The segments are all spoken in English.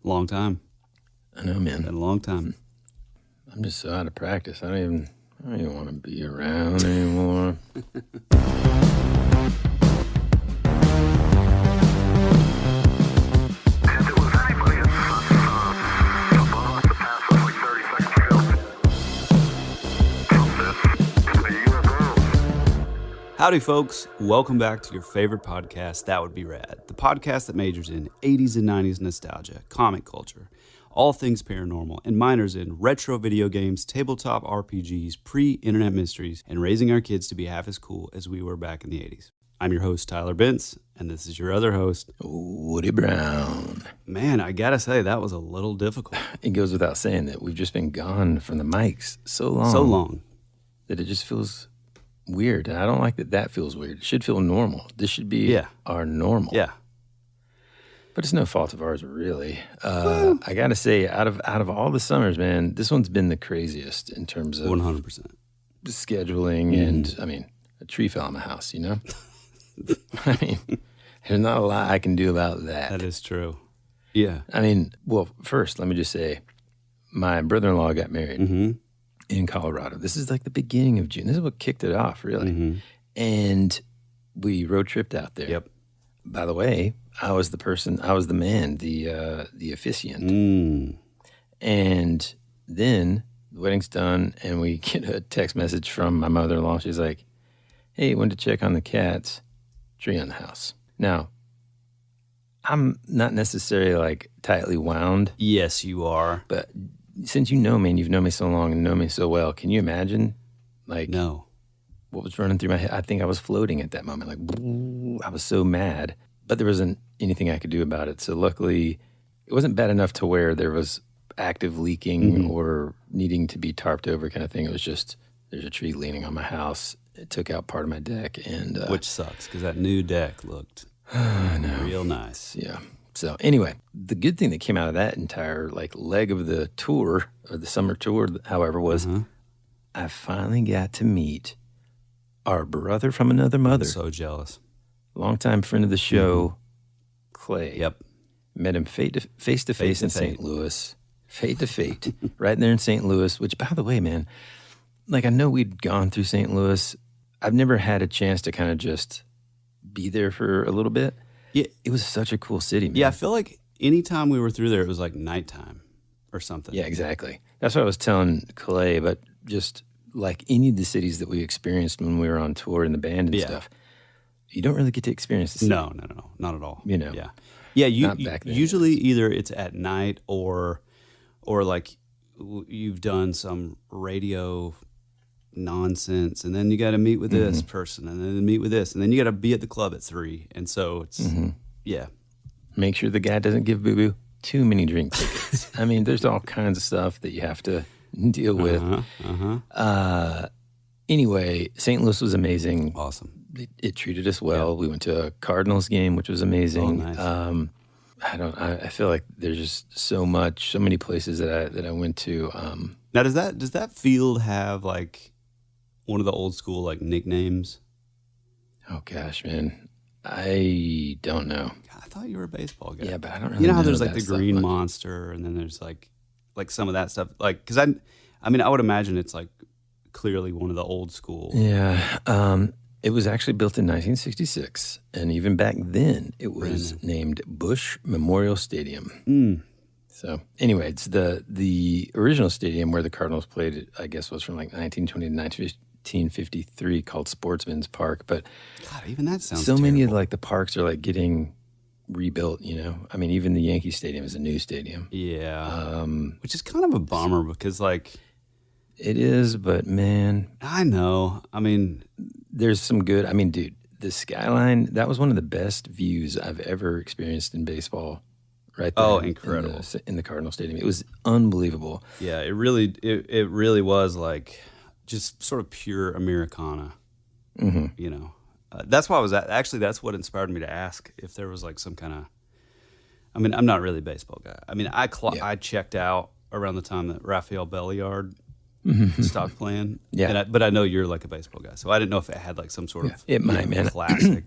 Long time. I know, man. Been a long time. I'm just so out of practice. I don't even want to be around anymore. Howdy, folks. Welcome back to your favorite podcast, That Would Be Rad, the podcast that majors in 80s and 90s nostalgia, comic culture, all things paranormal, and minors in retro video games, tabletop RPGs, pre-internet mysteries, and raising our kids to be half as cool as we were back in the 80s. I'm your host, Tyler Bentz, and this is your other host, Woody Brown. Man, I gotta say, that was a little difficult. It goes without saying that we've just been gone from the mics so long that it just feels weird. And I don't like that feels weird. It should feel normal. This should be our normal. Yeah. But it's no fault of ours, really. I got to say, out of all the summers, man, this one's been the craziest in terms of 100%. scheduling. And, I mean, a tree fell on my house, you know? I mean, there's not a lot I can do about that. That is true. Yeah. I mean, well, first, let me just say, my brother-in-law got married in Colorado. This is like the beginning of June. This is what kicked it off, really. And we road tripped out there. Yep. By the way, I was the man, the officiant. And then the wedding's done, and we get a text message from my mother-in-law. She's like, hey, went to check on the cats, tree on the house. Now, I'm not necessarily like tightly wound. Yes, you are. But since you know me and you've known me so long and know me so well, can you imagine like No. what was running through my head? I think I was floating at that moment. Like, I was so mad, but there wasn't anything I could do about it. So luckily, it wasn't bad enough to where there was active leaking or needing to be tarped over kind of thing. It was just, there's a tree leaning on my house. It took out part of my deck. And Which sucks, because that new deck looked real nice. Yeah. So anyway, the good thing that came out of that entire like leg of the tour, or the summer tour, however, was I finally got to meet our brother from another mother. I'm so jealous. Longtime friend of the show, Clay. Yep. Met him face to face in St. Louis. Fate to fate. Right there in St. Louis, which, by the way, man, like I know we'd gone through St. Louis. I've never had a chance to kind of just be there for a little bit. Yeah. It was such a cool city, man. Yeah, I feel like anytime we were through there, it was like nighttime or something. Yeah, exactly. That's what I was telling Clay, but just like any of the cities that we experienced when we were on tour in the band and stuff, you don't really get to experience the city. No, not at all. You know. Yeah. Yeah, Not back then. usually either it's at night or like you've done some radio nonsense, and then you got to meet with this person, and then meet with this, and then you got to be at the club at 3, and so it's Make sure the guy doesn't give Boo-Boo too many drink tickets. I mean, there's all kinds of stuff that you have to deal with. Anyway, St. Louis was amazing. Awesome. It treated us well. We went to a Cardinals game, which was amazing. Oh, nice. I feel like there's just so many places that I went to. Now, does that field have like one of the old school like nicknames? Oh gosh, man, I don't know. I thought you were a baseball guy. Yeah, but I don't really You know how know there's like that the stuff Green much. Monster, and then there's like some of that stuff. Like, because I mean, I would imagine it's like clearly one of the old school. Yeah, it was actually built in 1966, and even back then, it was named Bush Memorial Stadium. So anyway, it's the original stadium where the Cardinals played, I guess, was from like 1920 to 1953, called Sportsman's Park. But God, even that sounds so many of terrible. like the parks are like getting rebuilt. You know, I mean, even the Yankee Stadium is a new stadium. Yeah, which is kind of a bummer because like it is, but man, I know. I mean, there's some good. I mean, dude, the skyline, that was one of the best views I've ever experienced in baseball. Right there. Oh, incredible. In the Cardinal Stadium. It was unbelievable. Yeah, it really was like just sort of pure Americana. You know, that's why I was actually that's what inspired me to ask if there was like some kind of. I mean, I'm not really a baseball guy. I mean, I checked out around the time that Rafael Belliard stopped playing. Yeah, but I know you're like a baseball guy, so I didn't know if it had like some sort of it might, man. classic.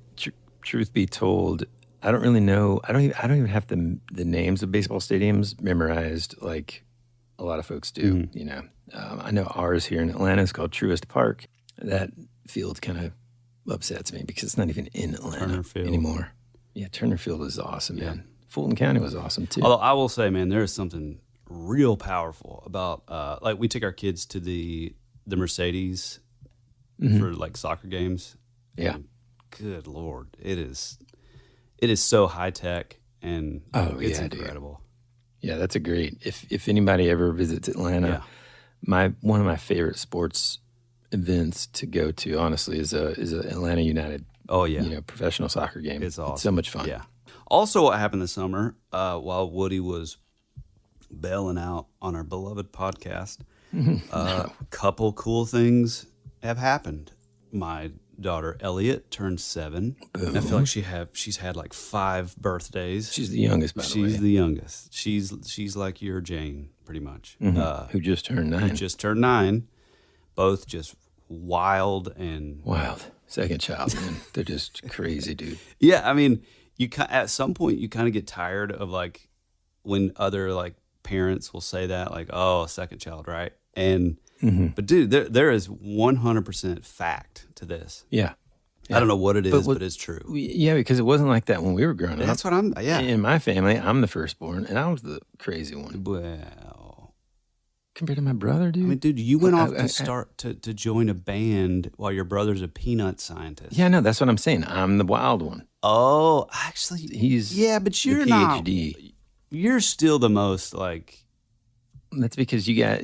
Truth be told, I don't really know. I don't even have the names of baseball stadiums memorized like a lot of folks do. You know, I know ours here in Atlanta is called Truist Park. That field kind of upsets me because it's not even in Atlanta anymore. Yeah, Turner Field is awesome, man. Fulton County was awesome too. Although I will say, man, there is something real powerful about like we take our kids to the Mercedes for like soccer games. Yeah. Good Lord, it is so high tech and it's incredible. Dude. Yeah, that's a great. If anybody ever visits Atlanta, one of my favorite sports events to go to, honestly, is a Atlanta United. Oh yeah, professional soccer game. It's awesome. It's so much fun. Yeah. Also, what happened this summer while Woody was bailing out on our beloved podcast, a couple cool things have happened. My daughter Elliot turned 7. Boom. I feel like she's had like 5 birthdays. She's the youngest, by the way. She's the youngest. She's like your Jane, pretty much. Who just turned 9. Who just turned 9. Both just wild. Second child, man. They're just crazy, dude. Yeah, I mean, at some point you kind of get tired of like when other like parents will say that, like, "Oh, second child, right?" And but dude, there is 100% fact to this. Yeah. I don't know what it is, but it's true. Yeah, because it wasn't like that when we were growing up. That's what I'm. Yeah. In my family, I'm the firstborn, and I was the crazy one. Well, compared to my brother, dude. I mean, dude, you went off to join a band while your brother's a peanut scientist. Yeah, no, that's what I'm saying. I'm the wild one. Oh, actually, he's but you're the PhD. not. You're still the most like. That's because you got,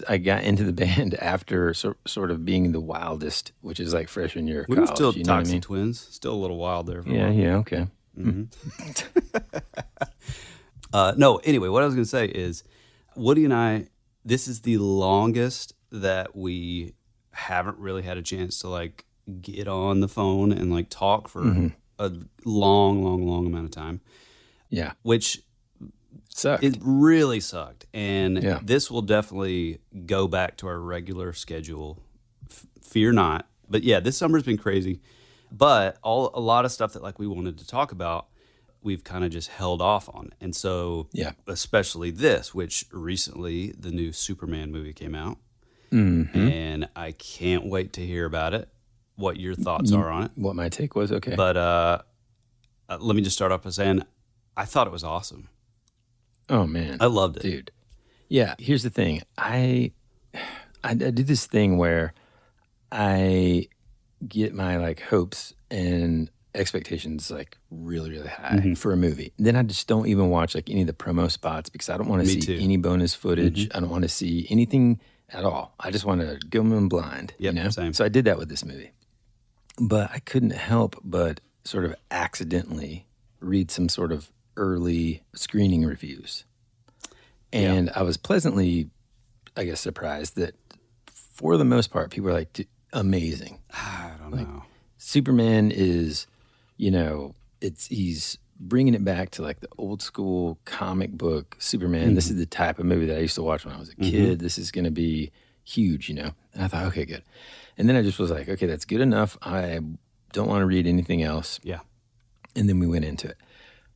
I got into the band after sort of being the wildest, which is like freshman year of college. We were still Toxic I mean? Twins, still a little wild there. Yeah, okay. No, anyway, what I was going to say is Woody and I, this is the longest that we haven't really had a chance to like get on the phone and like talk for a long amount of time. Yeah. Which sucked. It really sucked. And this will definitely go back to our regular schedule. Fear not. But yeah, this summer's been crazy. But a lot of stuff that like we wanted to talk about, we've kind of just held off on. And so, especially this, which recently the new Superman movie came out. And I can't wait to hear about it, what your thoughts are on it. What my take was, okay. But let me just start off by saying I thought it was awesome. Oh, man. I loved it. Dude. Yeah, here's the thing. I do this thing where I get my like hopes and expectations like really high for a movie. Then I just don't even watch like any of the promo spots because I don't want to see any bonus footage. I don't want to see anything at all. I just want to go in blind. Same. So I did that with this movie. But I couldn't help but sort of accidentally read some sort of early screening reviews. And I was pleasantly, I guess, surprised that for the most part, people were like, amazing. I don't know. Superman is, he's bringing it back to like the old school comic book Superman. This is the type of movie that I used to watch when I was a kid. This is going to be huge, And I thought, okay, good. And then I just was like, okay, that's good enough. I don't want to read anything else. Yeah. And then we went into it.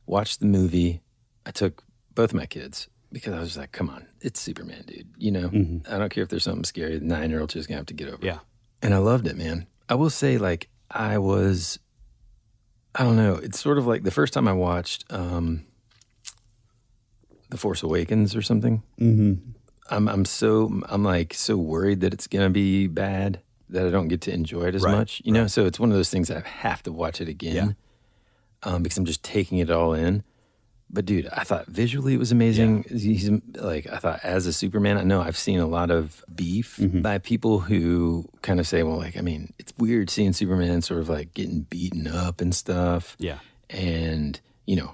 Watched the movie. I took both my kids because I was like, come on, it's Superman, dude. I don't care if there's something scary. The 9-year-old's just going to have to get over it. Yeah. And I loved it, man. I will say, like, I don't know. It's sort of like the first time I watched The Force Awakens or something. I'm so worried that it's going to be bad that I don't get to enjoy it as much, you know? So it's one of those things that I have to watch it again because I'm just taking it all in. But dude, I thought visually it was amazing. He's like, I thought as a Superman, I know I've seen a lot of beef by people who kind of say, well, like, I mean, it's weird seeing Superman sort of like getting beaten up and stuff. Yeah. And,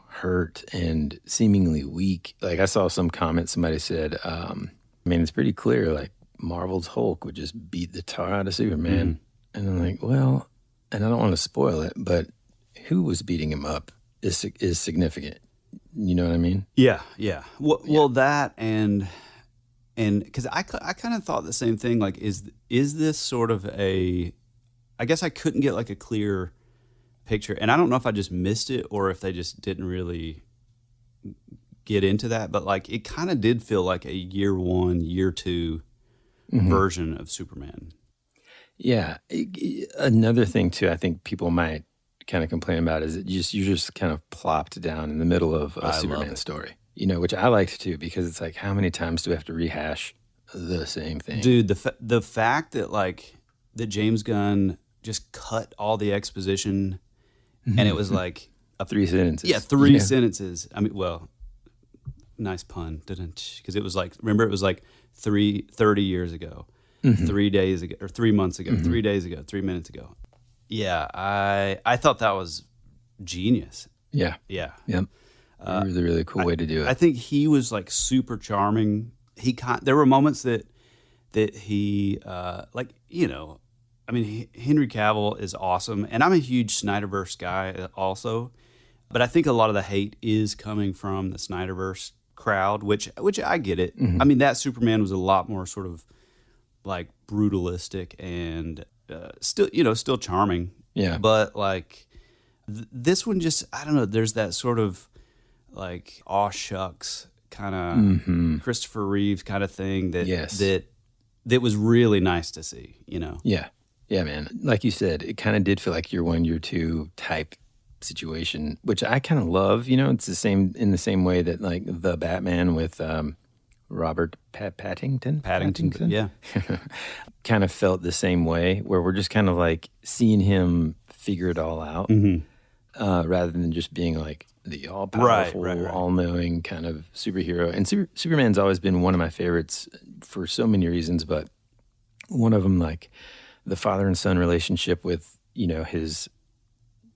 hurt and seemingly weak. Like I saw some comment, somebody said, I mean, it's pretty clear, like Marvel's Hulk would just beat the tar out of Superman. And I'm like, well, and I don't want to spoil it, but who was beating him up is significant. You know what I mean? Yeah. Well, that and because I kind of thought the same thing. Like, is this sort of I guess I couldn't get like a clear picture, and I don't know if I just missed it or if they just didn't really get into that, but like it kind of did feel like a year one, year two version of Superman. Yeah. Another thing too, I think people might kind of complain about is that you're just kind of plopped down in the middle of a Superman story, which I liked too, because it's like, how many times do we have to rehash the same thing? Dude, the fact that like that James Gunn just cut all the exposition and it was like 3 sentences. Yeah, 3 sentences. I mean, well, nice pun, because it was like, remember, it was like 30 years ago, 3 days ago, or 3 months ago, 3 days ago, 3 minutes ago. Yeah, I thought that was genius. Yeah. Yeah. Yep. Really, really cool way to do it. I think he was like super charming. There were moments that he I mean, Henry Cavill is awesome, and I'm a huge Snyderverse guy also, but I think a lot of the hate is coming from the Snyderverse crowd, which I get it. I mean, that Superman was a lot more sort of like brutalistic and still charming. Yeah. But like this one just, I don't know, there's that sort of like aw shucks kind of Christopher Reeves kind of thing that was really nice to see, Yeah. Yeah, man. Like you said, it kind of did feel like year one, year two type situation, which I kind of love. It's the same in the same way that like the Batman with Robert Pattinson. Yeah. Kind of felt the same way, where we're just kind of like seeing him figure it all out, rather than just being like the all-powerful, right. all-knowing kind of superhero. And Superman's always been one of my favorites for so many reasons, but one of them, like the father and son relationship with, his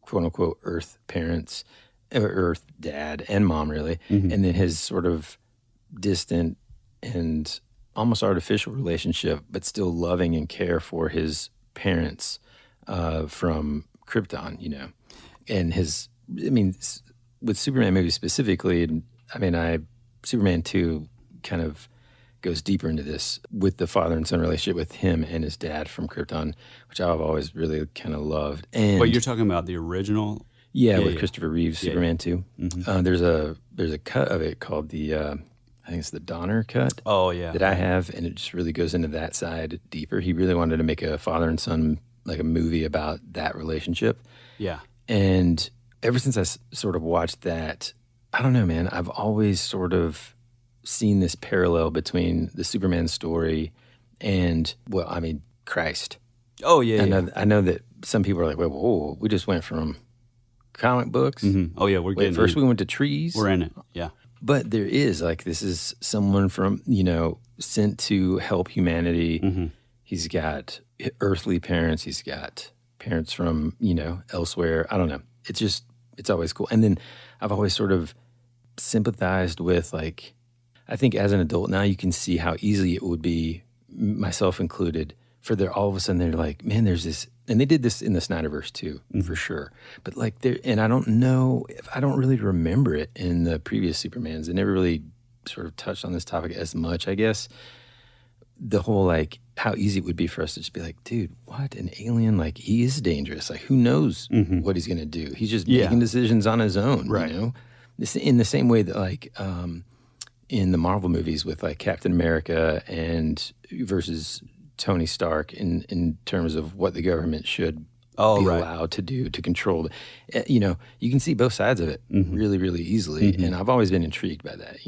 quote-unquote Earth parents, or Earth dad and mom, really, and then his sort of distant and almost artificial relationship, but still loving and care for his parents from Krypton, and with Superman movie specifically, Superman 2 kind of goes deeper into this with the father and son relationship with him and his dad from Krypton, which I've always really kind of loved. And but you're talking about the original? Yeah, with Christopher Reeves, Superman 2. There's a cut of it called I think it's the Donner cut. Oh, yeah. That I have, and it just really goes into that side deeper. He really wanted to make a father and son, like a movie about that relationship. Yeah. And ever since I sort of watched that, I don't know, man, I've always sort of seen this parallel between the Superman story and, Christ. Oh, yeah. I know that some people are like, whoa, we just went from comic books. Oh, yeah, we went to trees. We're in it, yeah. But there is, like, this is someone from, sent to help humanity. He's got earthly parents. He's got parents from, elsewhere. I don't know. It's always cool. And then I've always sort of sympathized with, like, I think as an adult now, you can see how easy it would be, myself included, for all of a sudden they're like, man, there's this, and they did this in the Snyderverse too, for sure. But like and I don't know, I don't really remember it in the previous Supermans. They never really sort of touched on this topic as much, I guess. The whole, like, how easy it would be for us to just be like, dude, what, an alien? Like, he is dangerous. Like, who knows what he's going to do? He's just making decisions on his own, right? In the same way that, like, in the Marvel movies with, like, Captain America and versus Tony Stark in terms of what the government should be allowed to do to control. You can see both sides of it really, really easily. And I've always been intrigued by that,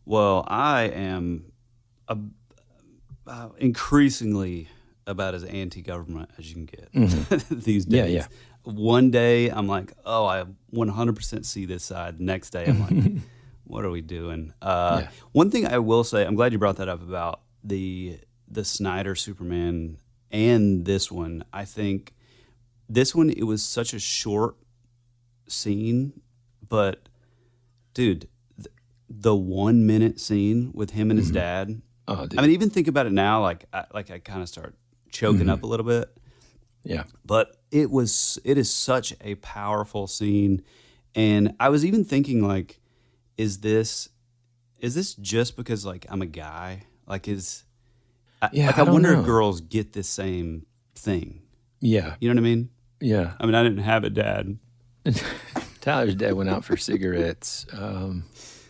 Well, I am increasingly about as anti-government as you can get these days. Yeah. One day I'm like, oh, I 100% see this side. Next day I'm like, what are we doing? One thing I will say, I'm glad you brought that up about the Snyder Superman and this one. I think this one, it was such a short scene, but dude, the 1 minute scene with him and his dad. Oh, dude. I mean, even think about it now, like I kind of start choking up a little bit. Yeah. But it is such a powerful scene. And I was even thinking, like, is this just because, like, I'm a guy? Like, I wonder if girls get the same thing. Yeah. You know what I mean? Yeah. I mean, I didn't have a dad. Tyler's dad went out for cigarettes, I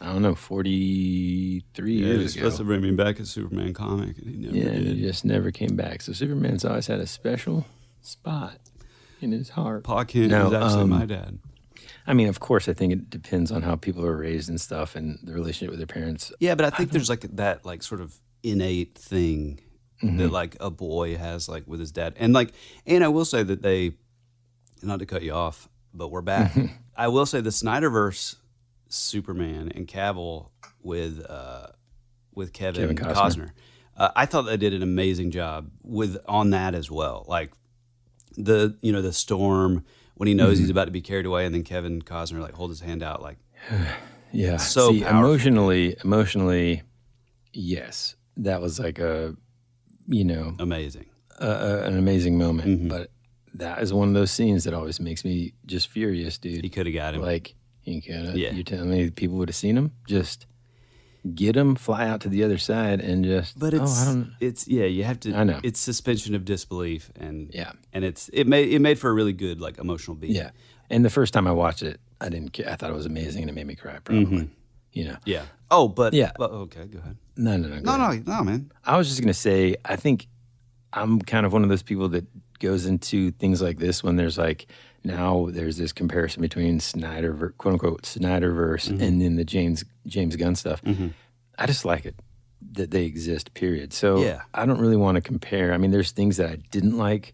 don't know, 43 He years was ago. supposed to bring me back a Superman comic, and he never did. And he just never came back. So Superman's always had a special spot in his heart. Pa Kent was actually my dad. I mean, of course, I think it depends on how people are raised and stuff and the relationship with their parents. Yeah, but I think there's like that like sort of innate thing that like a boy has like with his dad. And I will say that they, not to cut you off, but we're back. I will say the Snyderverse Superman and Cavill with Kevin Costner. I thought they did an amazing job on that as well. Like the storm when he knows he's about to be carried away, and then Kevin Costner like hold his hand out like yeah. So see, emotionally, yes, that was like amazing, an amazing moment. But that is one of those scenes that always makes me just furious, dude. He could have got him. Like he could have. Yeah. You're telling me people would have seen him? Just get him, fly out to the other side, and just. But you have to. I know. It's suspension of disbelief, and yeah, and it made for a really good like emotional beat. Yeah, and the first time I watched it, I didn't care. I thought it was amazing, and it made me cry. Probably, Yeah. Oh, but yeah. But, okay, go ahead. No, No, man. I was just gonna say, I think I'm kind of one of those people that goes into things like this when there's like now there's this comparison between quote unquote Snyderverse and then the James Gunn stuff. I just like it that they exist, period. So yeah. I don't really want to compare. I mean, there's things that I didn't like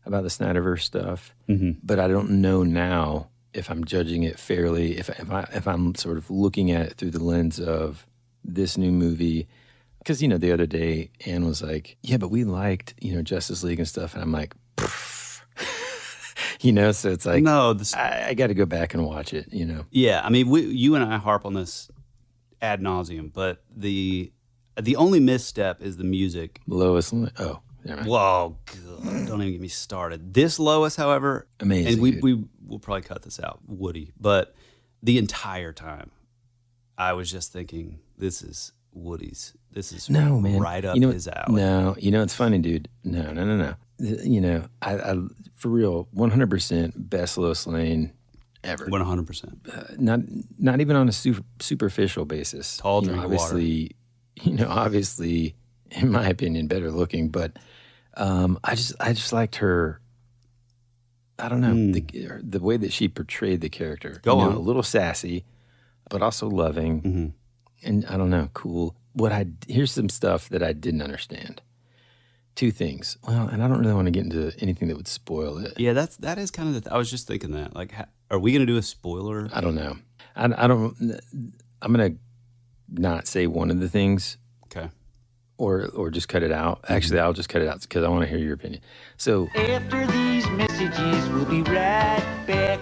about the Snyderverse stuff, but I don't know now if I'm judging it fairly, if I'm sort of looking at it through the lens of this new movie. Because, the other day, Ann was like, yeah, but we liked, Justice League and stuff. And I'm like, so it's like, no, I got to go back and watch it, Yeah, I mean, you and I harp on this ad nauseum, but the only misstep is the music. Lois, oh, never mind. Whoa, God, don't even get me started. This Lois, however, amazing. And we'll probably cut this out, Woody, but the entire time I was just thinking, this is Woody's. This is right up his alley. No, it's funny, dude. No. I for real, 100% best Lois Lane ever. 100%. Not even on a superficial basis. Tall, drink obviously, water. Obviously, in my opinion, better looking. But I just liked her. I don't know the way that she portrayed the character. Go on. A little sassy, but also loving, and I don't know, cool. Here's some stuff that I didn't understand. Two things. Well, and I don't really want to get into anything that would spoil it. Yeah, that is kind of I was just thinking that. Like, are we going to do a spoiler? I don't know. I don't. I'm going to not say one of the things. Okay. Or just cut it out. Actually, I'll just cut it out because I want to hear your opinion. So after these messages, we'll be right back.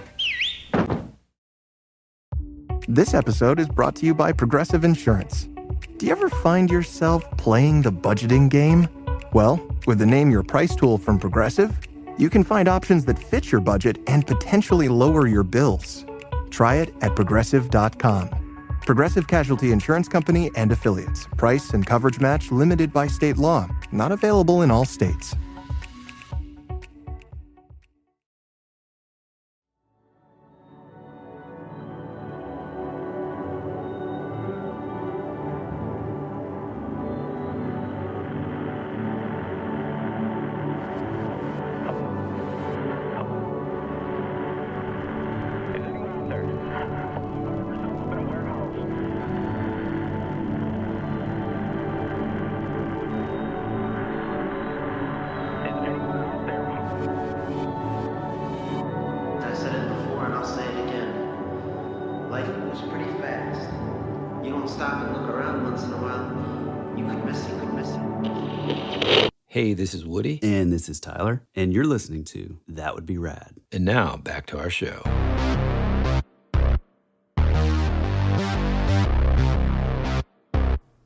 This episode is brought to you by Progressive Insurance. Do you ever find yourself playing the budgeting game? Well, with the Name Your Price tool from Progressive, you can find options that fit your budget and potentially lower your bills. Try it at Progressive.com. Progressive Casualty Insurance Company and Affiliates. Price and coverage match limited by state law. Not available in all states. Hey, this is Woody. And this is Tyler. And you're listening to That Would Be Rad. And now, back to our show.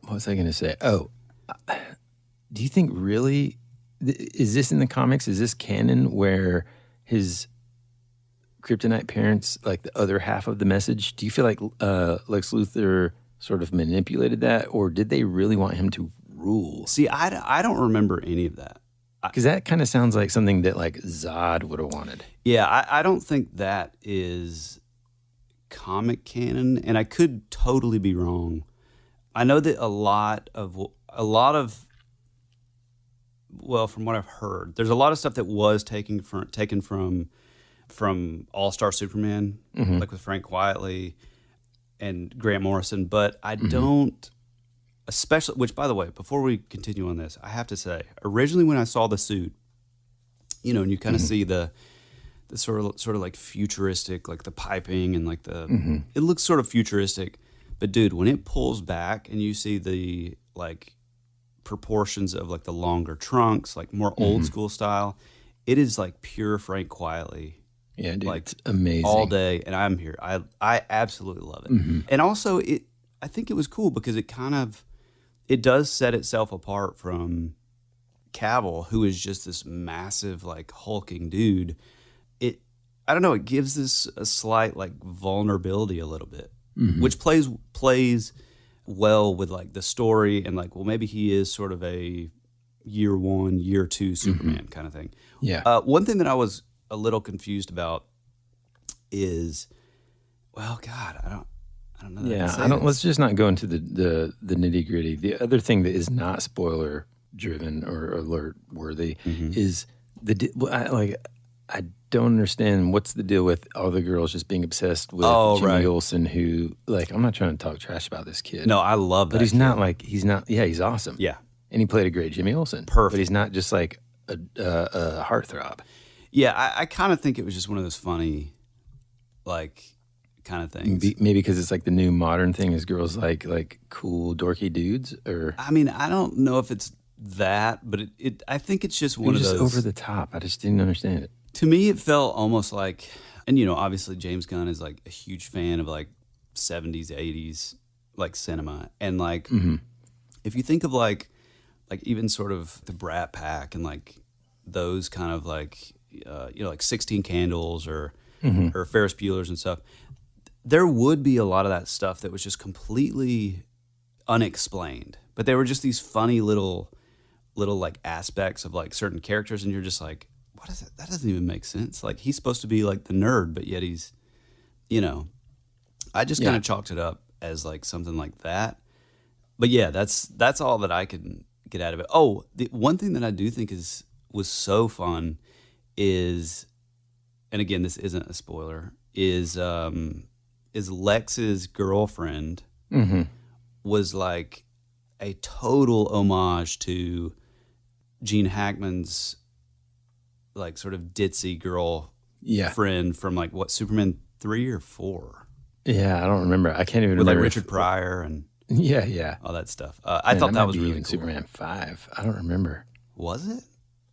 What was I going to say? Oh, do you think really, is this in the comics? Is this canon where his kryptonite parents, like the other half of the message, do you feel like Lex Luthor sort of manipulated that? Or did they really want him to rule? See, I don't remember any of that. Because that kind of sounds like something that like Zod would have wanted. Yeah, I don't think that is comic canon, and I could totally be wrong. I know that a lot of well, from what I've heard, there's a lot of stuff that was taken from All-Star Superman, like with Frank Quitely and Grant Morrison, but I don't, especially, which by the way, before we continue on this, I have to say, originally when I saw the suit, you know, and you kind of see the sort of like futuristic, like the piping and like it looks sort of futuristic, but dude, when it pulls back and you see the like proportions of like the longer trunks, like more old school style, it is like pure Frank Quitely. Yeah, dude, like it's amazing all day, and I'm here. I absolutely love it, and also I think it was cool because it does set itself apart from Cavill, who is just this massive like hulking dude. I don't know. It gives this a slight like vulnerability a little bit, which plays well with like the story and like, well, maybe he is sort of a year one, year two Superman kind of thing. Yeah. One thing that I was a little confused about is, well, God, I don't know. Let's just not go into the nitty gritty. The other thing that is not spoiler driven or alert worthy is I don't understand what's the deal with all the girls just being obsessed with Jimmy Olsen, who, like, I'm not trying to talk trash about this kid. No, I love that. But he's awesome. Yeah. And he played a great Jimmy Olsen. Perfect. But he's not just like a heartthrob. Yeah, I kind of think it was just one of those funny, like, kind of things. Maybe because it's like the new modern thing is girls like cool, dorky dudes, or... I mean, I don't know if it's that, but I think it's just one of those... over the top. I just didn't understand it. To me, it felt almost like, and you know, obviously James Gunn is like a huge fan of like 70s, 80s, like cinema. And like, if you think of like even sort of the Brat Pack and like those kind of like, you know, like 16 Candles or Ferris Bueller's and stuff, there would be a lot of that stuff that was just completely unexplained. But they were just these funny little like aspects of like certain characters, and you're just like, what is it? That doesn't even make sense. Like, he's supposed to be like the nerd, but yet he's, you know, I just kind of chalked it up as like something like that. But yeah, that's all that I can get out of it. Oh, the one thing that I do think was so fun is, and again, this isn't a spoiler, is Lex's girlfriend was like a total homage to Gene Hackman's like sort of ditzy girl friend from like what, Superman 3 or 4? Yeah, I don't remember. I can't even with remember. Like Richard Pryor and all that stuff. I thought that was really even cool. Superman 5. I don't remember. Was it?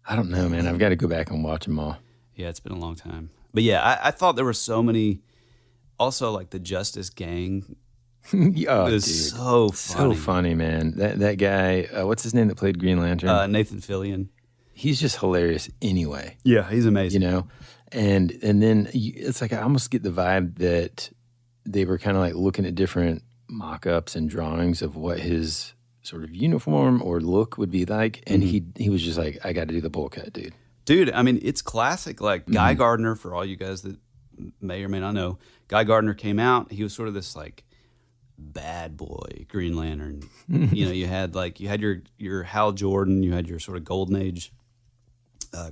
I don't know, man. I've got to go back and watch them all. Yeah, it's been a long time. But yeah, I thought there were so many. Also, like the Justice Gang. Dude, so funny. So funny, man. That guy, what's his name that played Green Lantern? Nathan Fillion. He's just hilarious anyway. Yeah, he's amazing. You know? And then it's like I almost get the vibe that they were kind of like looking at different mock-ups and drawings of what his sort of uniform or look would be like. And he was just like, I got to do the bowl cut, dude. Dude, I mean, it's classic. Like Guy Gardner, for all you guys that may or may not know, Guy Gardner came out. He was sort of this like bad boy Green Lantern. You know, you had your Hal Jordan, you had your sort of golden age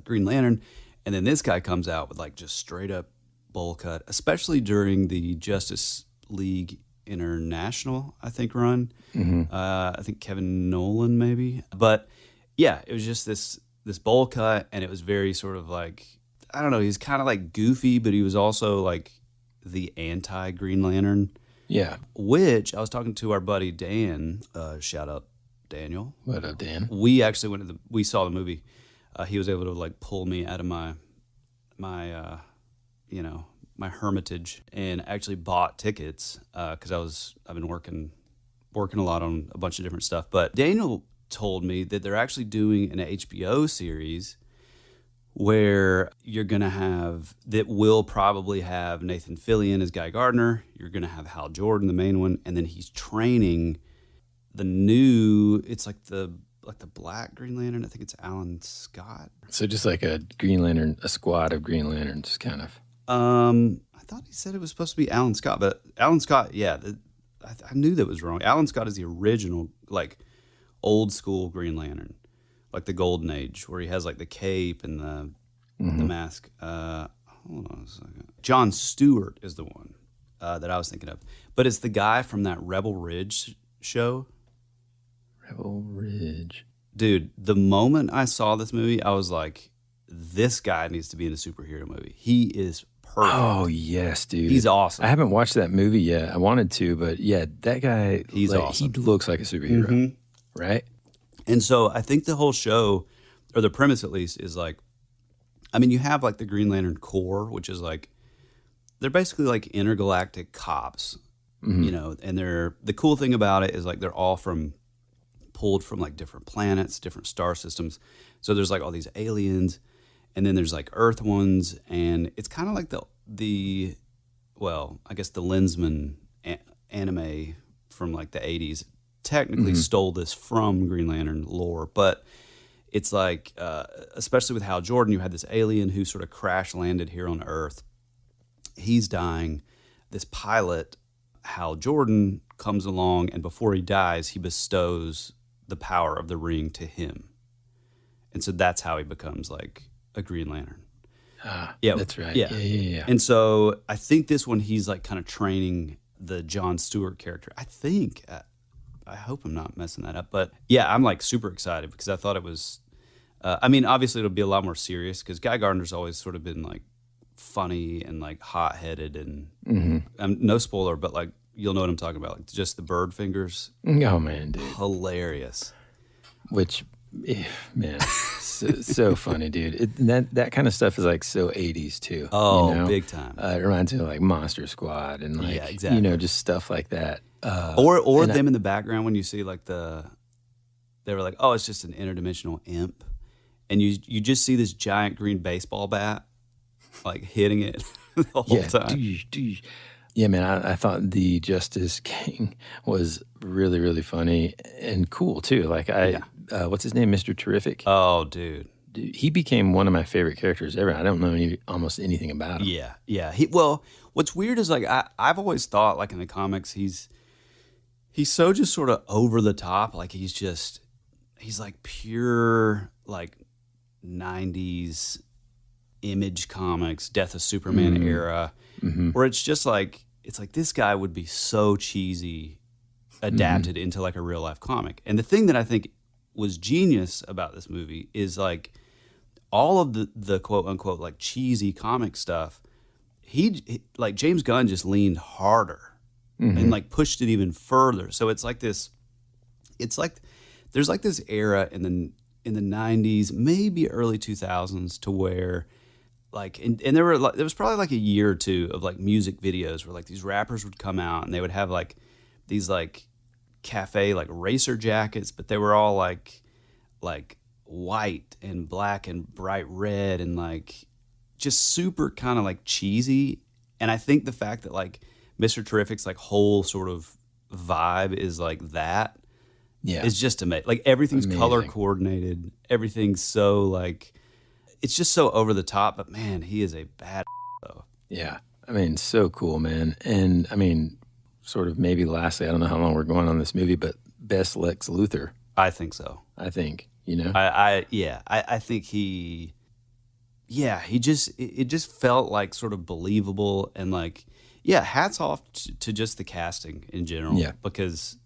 Green Lantern, and then this guy comes out with like just straight up bowl cut, especially during the Justice League International, I think, run. I think Kevin Nolan maybe, but yeah, it was just this bowl cut, and it was very sort of like, I don't know, he's kind of like goofy, but he was also like the anti Green Lantern. Yeah. Which I was talking to our buddy Dan, shout out Daniel. What up, Dan? We actually we saw the movie. He was able to like pull me out of my hermitage and actually bought tickets because I've been working a lot on a bunch of different stuff. But Daniel told me that they're actually doing an HBO series where you're going to have, that will probably have Nathan Fillion as Guy Gardner. You're going to have Hal Jordan, the main one. And then he's training it's like the the Black Green Lantern. I think it's Alan Scott. So just like a Green Lantern, a squad of Green Lanterns, kind of. I thought he said it was supposed to be Alan Scott, but Alan Scott, yeah, I knew that was wrong. Alan Scott is the original, like, old school Green Lantern, like the Golden Age, where he has like the cape and the mask. Hold on a second. John Stewart is the one that I was thinking of, but it's the guy from that Rebel Ridge show. Rebel Ridge. Dude, the moment I saw this movie, I was like, this guy needs to be in a superhero movie. He is perfect. Oh, yes, dude. He's awesome. I haven't watched that movie yet. I wanted to, but yeah, that guy, He's like, awesome. He looks like a superhero, right? And so I think the whole show, or the premise at least, is like, I mean, you have like the Green Lantern Corps, which is like, they're basically like intergalactic cops, you know, and the cool thing about it is like they're all pulled from like different planets, different star systems. So there's like all these aliens, and then there's like Earth ones, and it's kind of like the well, I guess the Lensman anime from like the 80s technically stole this from Green Lantern lore, but it's like, especially with Hal Jordan, you had this alien who sort of crash landed here on Earth. He's dying. This pilot, Hal Jordan, comes along, and before he dies, he bestows the power of the ring to him. And so that's how he becomes like a Green Lantern. Yeah, that's right. Yeah. And so I think this one, he's like kind of training the John Stewart character. I think, I hope I'm not messing that up, but yeah, I'm like super excited because I thought it was, I mean, obviously it'll be a lot more serious because Guy Gardner's always sort of been like funny and like hot-headed and no spoiler, but like you'll know what I'm talking about, like just the bird fingers. Oh man, dude, hilarious. Which, man, so funny, dude. That kind of stuff is like so 80s too. Oh, you know? Big time. It reminds me of like Monster Squad and like, yeah, exactly. You know, just stuff like that. Or them in the background when you see like they were like, oh, it's just an interdimensional imp. And you just see this giant green baseball bat like hitting it the whole time. Yeah, man, I thought the Justice King was really, really funny and cool too. Like what's his name? Mr. Terrific. Oh, dude. He became one of my favorite characters ever. I don't know almost anything about him. Yeah. Well, what's weird is like I've always thought like in the comics he's so just sort of over the top. Like he's like pure like 90s Image Comics, Death of Superman era, where it's just like, this guy would be so cheesy adapted into like a real life comic. And the thing that I think was genius about this movie is like all of the quote unquote like cheesy comic stuff, he like James Gunn just leaned harder and like pushed it even further. So it's like there's like this era in the 90s, maybe early 2000s, to where like and there was probably like a year or two of like music videos where like these rappers would come out and they would have like these like cafe like racer jackets, but they were all like white and black and bright red and like just super kind of like cheesy. And I think the fact that like Mr. Terrific's like whole sort of vibe is like that. Yeah, it's just amazing. Like everything's color coordinated. Everything's so like, it's just so over the top. But man, he is a bad though. Yeah, I mean, so cool, man. And I mean, sort of maybe lastly, I don't know how long we're going on this movie, but best Lex Luthor. I think so. I think, you know. I think he just felt like sort of believable and like, yeah, hats off to just the casting in general. Yeah, because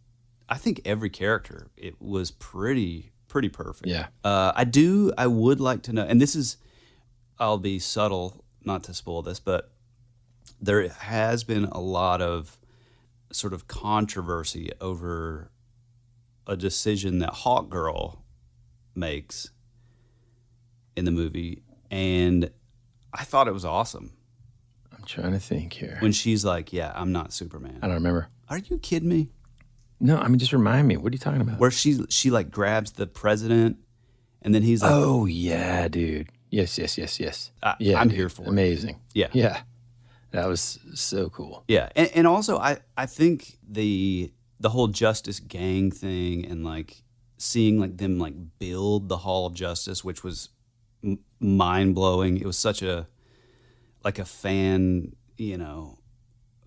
I think every character, it was pretty perfect. Yeah. I would like to know, and this is, I'll be subtle not to spoil this, but there has been a lot of sort of controversy over a decision that Hawkgirl makes in the movie, and I thought it was awesome. I'm trying to think here. When she's like, yeah, I'm not Superman. I don't remember. Are you kidding me? No, I mean, just remind me. What are you talking about? Where she like grabs the president, and then he's like, oh, yeah, dude. Yes. Yeah, I'm dude. here for it. Amazing. Yeah. Yeah. That was so cool. Yeah. And also, I think the whole Justice Gang thing and like seeing like them like build the Hall of Justice, which was mind blowing. It was such a fan, you know,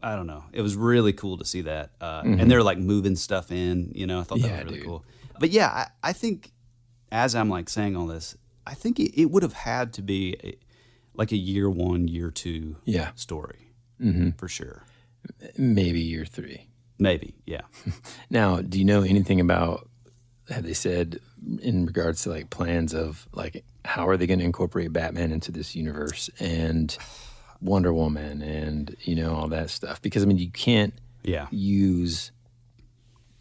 I don't know. It was really cool to see that. And they're like moving stuff in, you know, I thought that was really cool. But yeah, I think as I'm like saying all this, I think it would have had to be like a year 1, year 2 story for sure. Maybe year 3. Maybe, yeah. Now, do you know anything about, have they said in regards to like plans of like, how are they going to incorporate Batman into this universe and Wonder Woman and, you know, all that stuff? Because, I mean, you can't use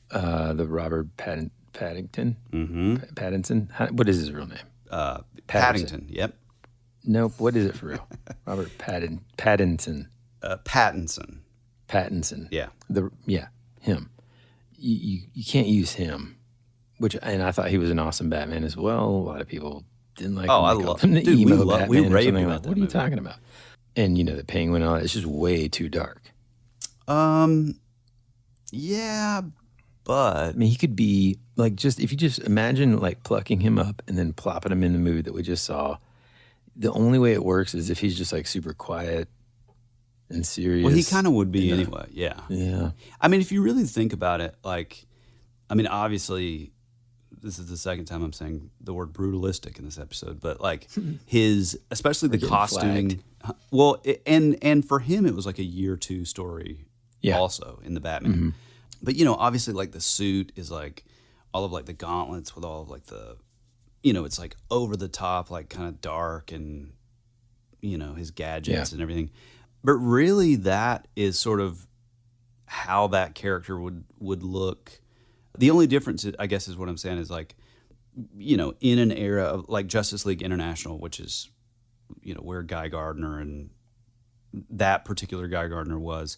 the Robert Paddington? Pattinson? What is his real name? Paddington, yep. Nope, what is it for real? Robert Pattinson. Pattinson. Yeah. Him. You can't use him. And I thought he was an awesome Batman as well. A lot of people didn't like him. I love him. Dude, we raved about like, that what are you movie. talking about? And, you know, the Penguin and all that, it's just way too dark. Yeah, but I mean, he could be, like, just, if you just imagine, like, plucking him up and then plopping him in the movie that we just saw, the only way it works is if he's just, like, super quiet and serious. well, he kind of would be anyway, yeah. Yeah. I mean, if you really think about it, like, I mean, obviously, this is the second time I'm saying the word brutalistic in this episode, but like especially the costuming. Well, and for him, it was like a year 2 story also in the Batman. But, you know, obviously like the suit is like all of like the gauntlets with all of like the, you know, it's like over the top, like kind of dark and, you know, his gadgets and everything. But really that is sort of how that character would look. The only difference, I guess, is what I'm saying is like, you know, in an era of like Justice League International, which is, you know, where Guy Gardner and that particular Guy Gardner was.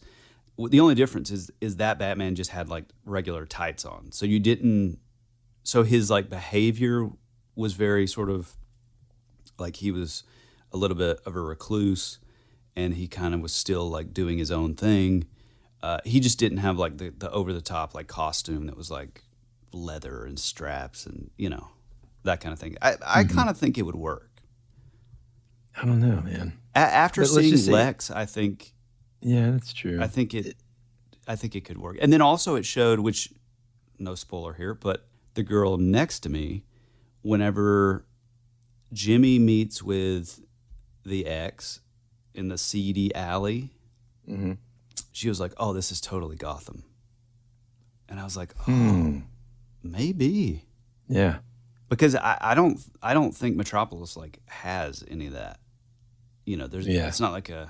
The only difference is that Batman just had like regular tights on. So his like behavior was very sort of like he was a little bit of a recluse and he kind of was still like doing his own thing. He just didn't have like the over the top like costume that was like leather and straps and, you know, that kind of thing. I kind of think it would work. I don't know, man. After seeing Lex, I think. Yeah, that's true. I think it could work. And then also it showed, which no spoiler here, but the girl next to me, whenever Jimmy meets with the ex in the seedy alley. She was like, "Oh, this is totally Gotham," and I was like, "Oh, maybe." Yeah, because I don't think Metropolis like has any of that. You know, it's not like I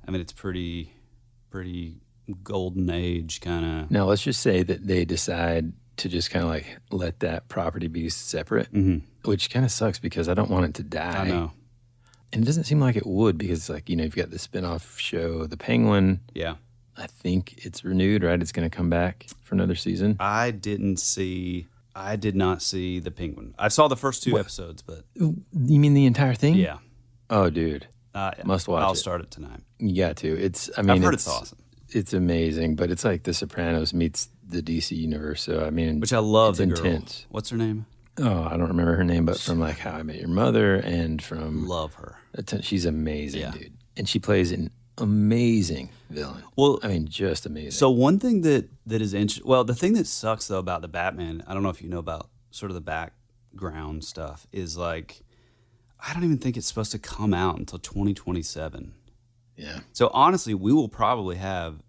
mean, it's pretty golden age kind of. Now let's just say that they decide to just kind of like let that property be separate, which kind of sucks because I don't want it to die. I know. And it doesn't seem like it would because, like, you know, you've got the spinoff show, The Penguin. Yeah. I think it's renewed, right? It's going to come back for another season. I did not see The Penguin. I saw the first 2 episodes, but. You mean the entire thing? Yeah. Oh, dude. Must watch I'll it. start it tonight. You got to. I've heard it's awesome. It's amazing, but it's like The Sopranos meets the DC universe. So, I mean. Which I love it's the intense. Girl. What's her name? Oh, I don't remember her name, but from like How I Met Your Mother and from love her. She's amazing, dude, and she plays an amazing villain. Well, I mean, just amazing. So one thing that is interesting. Well, the thing that sucks though about the Batman, I don't know if you know about sort of the background stuff, is like I don't even think it's supposed to come out until 2027. Yeah. So honestly, we will probably have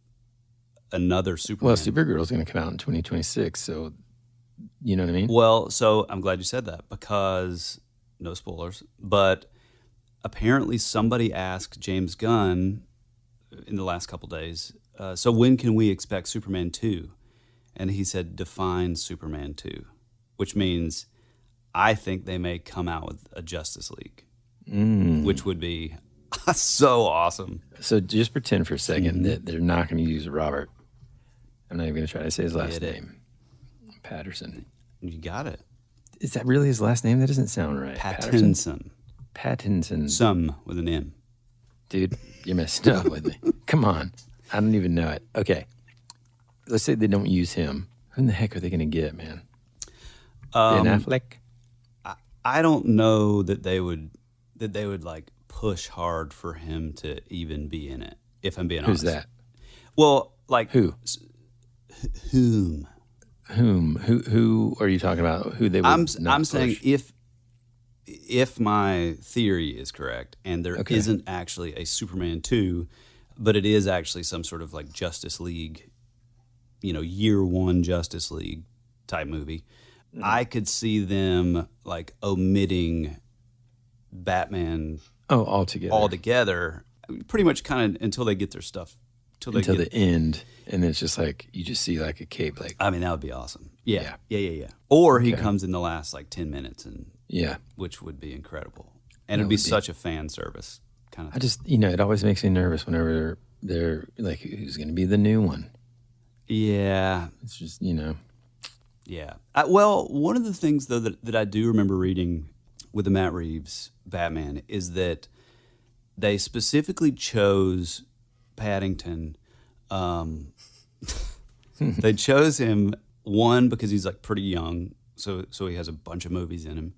another Superman. Well, Supergirl's going to come out in 2026, so. You know what I mean? Well, so I'm glad you said that because, no spoilers, but apparently somebody asked James Gunn in the last couple days, so when can we expect Superman 2? And he said, define Superman 2, which means I think they may come out with a Justice League, which would be so awesome. So just pretend for a second that they're not going to use Robert. I'm not even going to try to say his last name. Patterson. You got it. Is that really his last name? That doesn't sound right. Pattinson. Some with an M. Dude, you're messing up with me. Come on. I don't even know it. Okay. Let's say they don't use him. Who in the heck are they going to get, man? Ben Affleck? I don't know that they would like push hard for him to even be in it, if I'm being honest. Who's that? Well, like Who? Whom? Who are you talking about? Who they would I'm saying if my theory is correct, and there isn't actually a Superman 2, but it is actually some sort of like Justice League, year one Justice League type movie, I could see them like omitting Batman altogether, pretty much kind of until they get their stuff. Until the end, and it's just like you just see like a cape. Like, I mean, that would be awesome. Yeah. Or he comes in the last like 10 minutes, which would be incredible, and it'd be such a fan service kind of. I just it always makes me nervous whenever they're like, who's going to be the new one? Yeah, it's just Yeah. Well, one of the things though that I do remember reading with the Matt Reeves Batman is that they specifically chose Paddington. They chose him, one, because he's like pretty young, so he has a bunch of movies in him.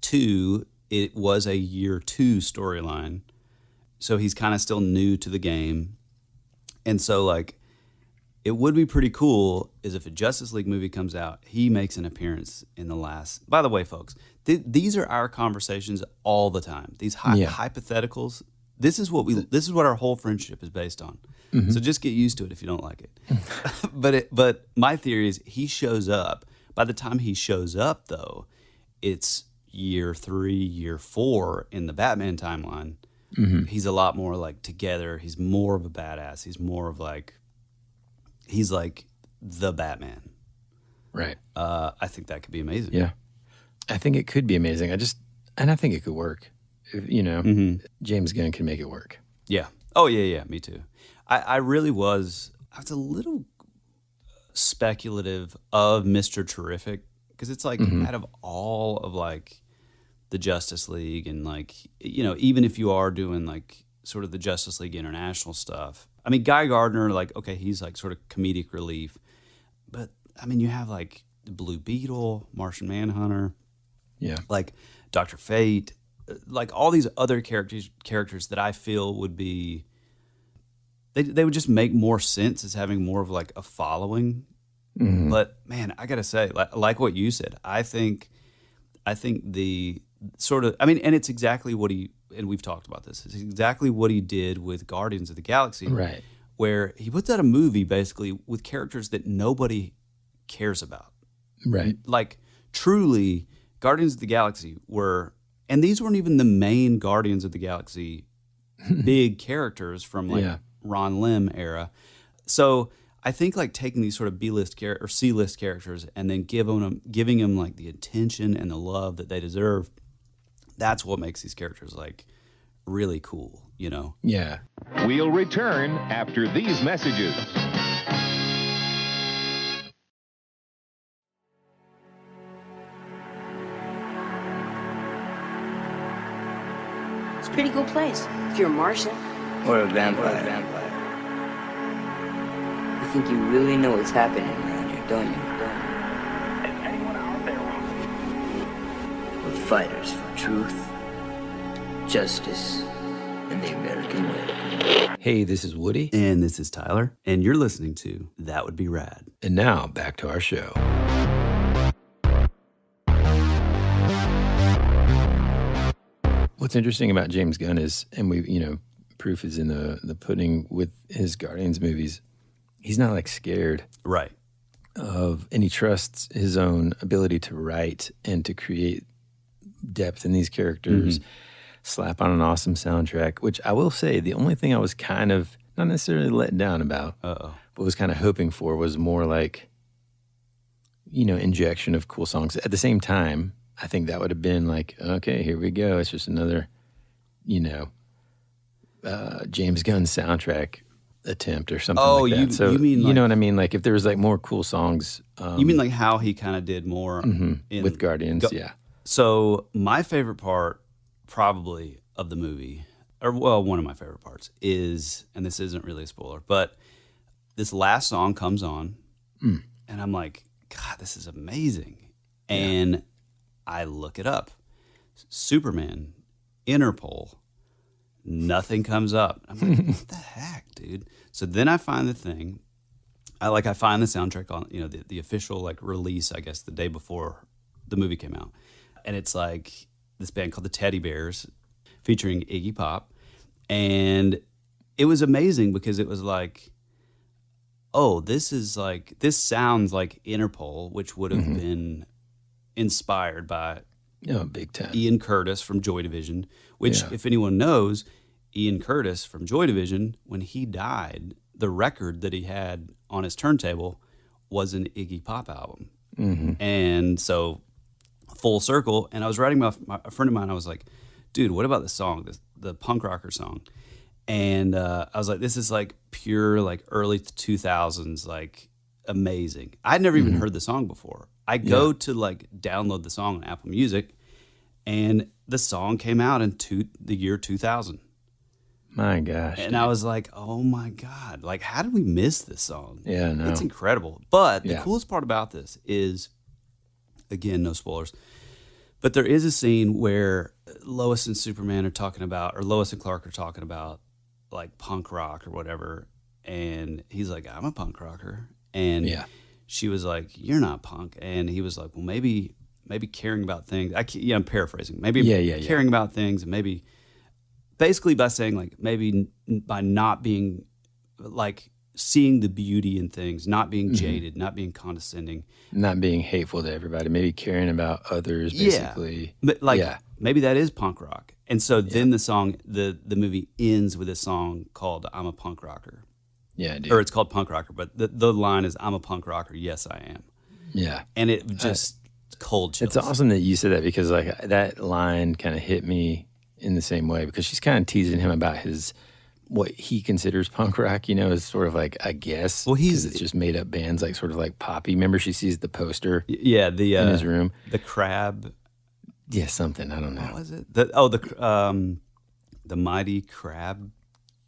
Two, it was a year 2 storyline, so he's kind of still new to the game. And so like it would be pretty cool is if a Justice League movie comes out, he makes an appearance in the last. By the way, folks, these are our conversations all the time. These hypotheticals. This is what our whole friendship is based on. Mm-hmm. So just get used to it if you don't like it. But my theory is he shows up. By the time he shows up, though, it's year 3, year 4 in the Batman timeline. Mm-hmm. He's a lot more like together. He's more of a badass. He's more of like, he's like the Batman. Right. I think that could be amazing. Yeah. I think it could be amazing. I think it could work. James Gunn can make it work. Yeah. Oh, yeah, me too. I was a little speculative of Mr. Terrific, because it's like out of all of like the Justice League and like, even if you are doing like sort of the Justice League International stuff, I mean, Guy Gardner, like, okay, he's like sort of comedic relief, but I mean, you have like the Blue Beetle, Martian Manhunter, like Dr. Fate, like all these other characters that I feel would be, they would just make more sense as having more of like a following. Mm-hmm. But man, I gotta say, like what you said, I think the sort of, I mean, and it's exactly what and we've talked about this, it's exactly what he did with Guardians of the Galaxy, right? Where he puts out a movie basically with characters that nobody cares about, right? Like truly, Guardians of the Galaxy were. And these weren't even the main Guardians of the Galaxy big characters from like Ron Lim era. So I think like taking these sort of B-list or C-list characters and then giving them like the attention and the love that they deserve, that's what makes these characters like really cool, Yeah. We'll return after these messages. Pretty cool place if you're a Martian or a vampire. You think you really know what's happening around here, don't you? Is anyone out there? We're fighters for truth, justice, and the American way. Hey, this is Woody. And this is Tyler. And you're listening to That Would Be Rad. And now back to our show. What's interesting about James Gunn is, and we, proof is in the pudding with his Guardians movies, he's not like scared. Right. And he trusts his own ability to write and to create depth in these characters, slap on an awesome soundtrack, which I will say, the only thing I was kind of, not necessarily let down about, but was kind of hoping for was more like, injection of cool songs. At the same time, I think that would have been like, okay, here we go. It's just another, James Gunn soundtrack attempt or something like that. So, you mean you know what I mean? Like if there was like more cool songs. You mean like how he kind of did more with Guardians, yeah. So my favorite part probably of the movie, or well, one of my favorite parts is, and this isn't really a spoiler, but this last song comes on and I'm like, God, this is amazing. And I look it up. Superman, Interpol, nothing comes up. I'm like, what the heck, dude? So then I find the thing. I find the soundtrack on, the official like release, I guess, the day before the movie came out. And it's like this band called the Teddy Bears featuring Iggy Pop. And it was amazing because it was like, oh, this sounds like Interpol, which would have been inspired by big time. Ian Curtis from Joy Division, which if anyone knows, Ian Curtis from Joy Division, when he died, the record that he had on his turntable was an Iggy Pop album. And so full circle. And I was writing a friend of mine, I was like, dude, what about the song, the punk rocker song? And I was like, this is like pure, like early 2000s, like amazing. I'd never even heard the song before. I go to like download the song on Apple Music, and the song came out in the year 2000. My gosh. And I was like, oh my God, like how did we miss this song? Yeah, no. It's incredible. But the coolest part about this is, again, no spoilers, but there is a scene where Lois and Superman are talking about, or Lois and Clark are talking about like punk rock or whatever. And he's like, I'm a punk rocker. And she was like, you're not punk. And he was like, well, maybe caring about things. I'm paraphrasing. Maybe caring about things, and maybe basically by saying like, maybe by not being like seeing the beauty in things, not being jaded, not being condescending, not being hateful to everybody, maybe caring about others, basically. But like, maybe that is punk rock. And so then the song, the movie ends with a song called I'm a Punk Rocker. Yeah, dude. Or it's called Punk Rocker, but the line is I'm a punk rocker, yes I am. Yeah. And it just cold chills. It's awesome that you said that, because like that line kind of hit me in the same way, because she's kind of teasing him about what he considers punk rock, is sort of like, I guess, well, it's just made up bands, like sort of like poppy. Remember, she sees the poster in his room. The Crab. Yeah, something, I don't know. What was it? The Mighty Crab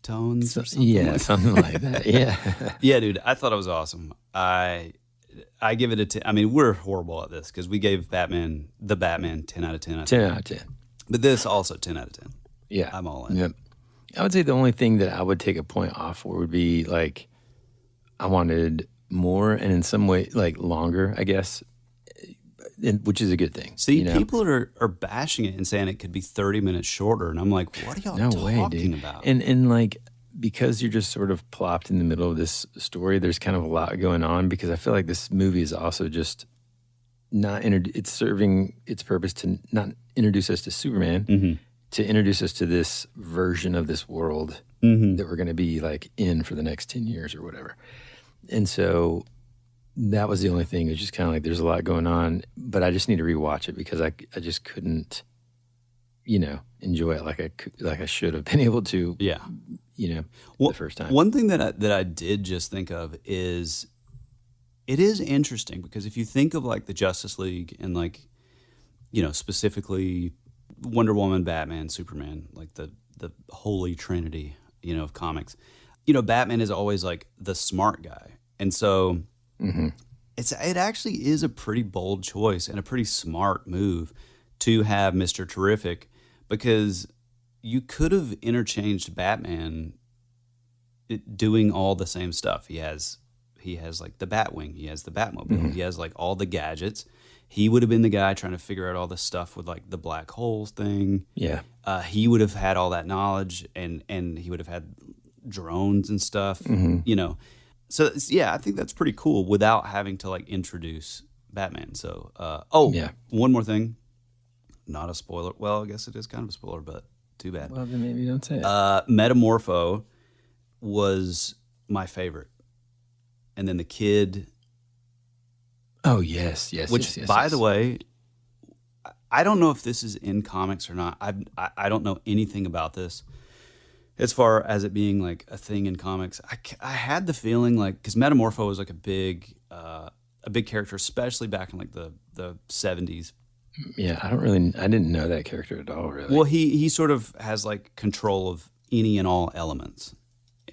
Tones or something? Yeah, something like that. Yeah. Yeah, dude, I thought it was awesome. I give it a 10. I mean, we're horrible at this because we gave the Batman 10 out of 10. 10 out of 10. But this also 10 out of 10. Yeah. I'm all in. Yep. I would say the only thing that I would take a point off for would be like, I wanted more, and in some way like longer, I guess, which is a good thing. See, people are bashing it and saying it could be 30 minutes shorter, and I'm like, what are y'all talking about? And like, because you're just sort of plopped in the middle of this story, there's kind of a lot going on, because I feel like this movie is also just it's serving its purpose to not introduce us to Superman, to introduce us to this version of this world that we're going to be like in for the next 10 years or whatever. And so that was the only thing. It was just kind of like, there's a lot going on, but I just need to rewatch it, because I just couldn't, enjoy it like I should have been able to. Yeah. The first time. One thing that I did just think of is, it is interesting, because if you think of like the Justice League and like, specifically Wonder Woman, Batman, Superman, like the holy trinity, of comics, Batman is always like the smart guy. And so it actually is a pretty bold choice and a pretty smart move to have Mr. Terrific, because you could have interchanged Batman doing all the same stuff. He has like the Batwing, he has the Batmobile, he has like all the gadgets. He would have been the guy trying to figure out all the stuff with like the black holes thing. Yeah. He would have had all that knowledge, and he would have had drones and stuff, So yeah, I think that's pretty cool without having to like introduce Batman. So, one more thing, not a spoiler. Well, I guess it is kind of a spoiler, but too bad. Well, then maybe don't say it. Metamorpho was my favorite, and then the kid. Oh yes. Which, by the way, I don't know if this is in comics or not. I don't know anything about this, as far as it being like a thing in comics. I had the feeling like, because Metamorpho was like a big character, especially back in like the 70s. Yeah, I didn't know that character at all, really. Well, he sort of has like control of any and all elements,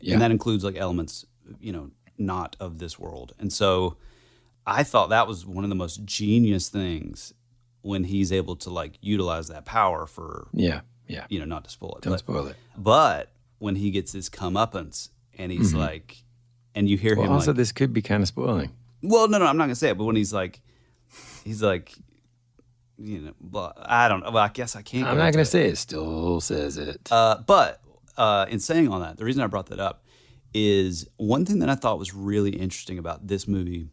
and that includes like elements, not of this world. And so I thought that was one of the most genius things when he's able to like utilize that power for not to spoil it. Don't spoil it. But when he gets his comeuppance and he's like, and you hear him also like, this could be kind of spoiling. well, no, I'm not gonna say it. But when he's like, well, I don't know. Well, I guess I can't. I'm not gonna say it. Still says it. But in saying all that, the reason I brought that up is one thing that I thought was really interesting about this movie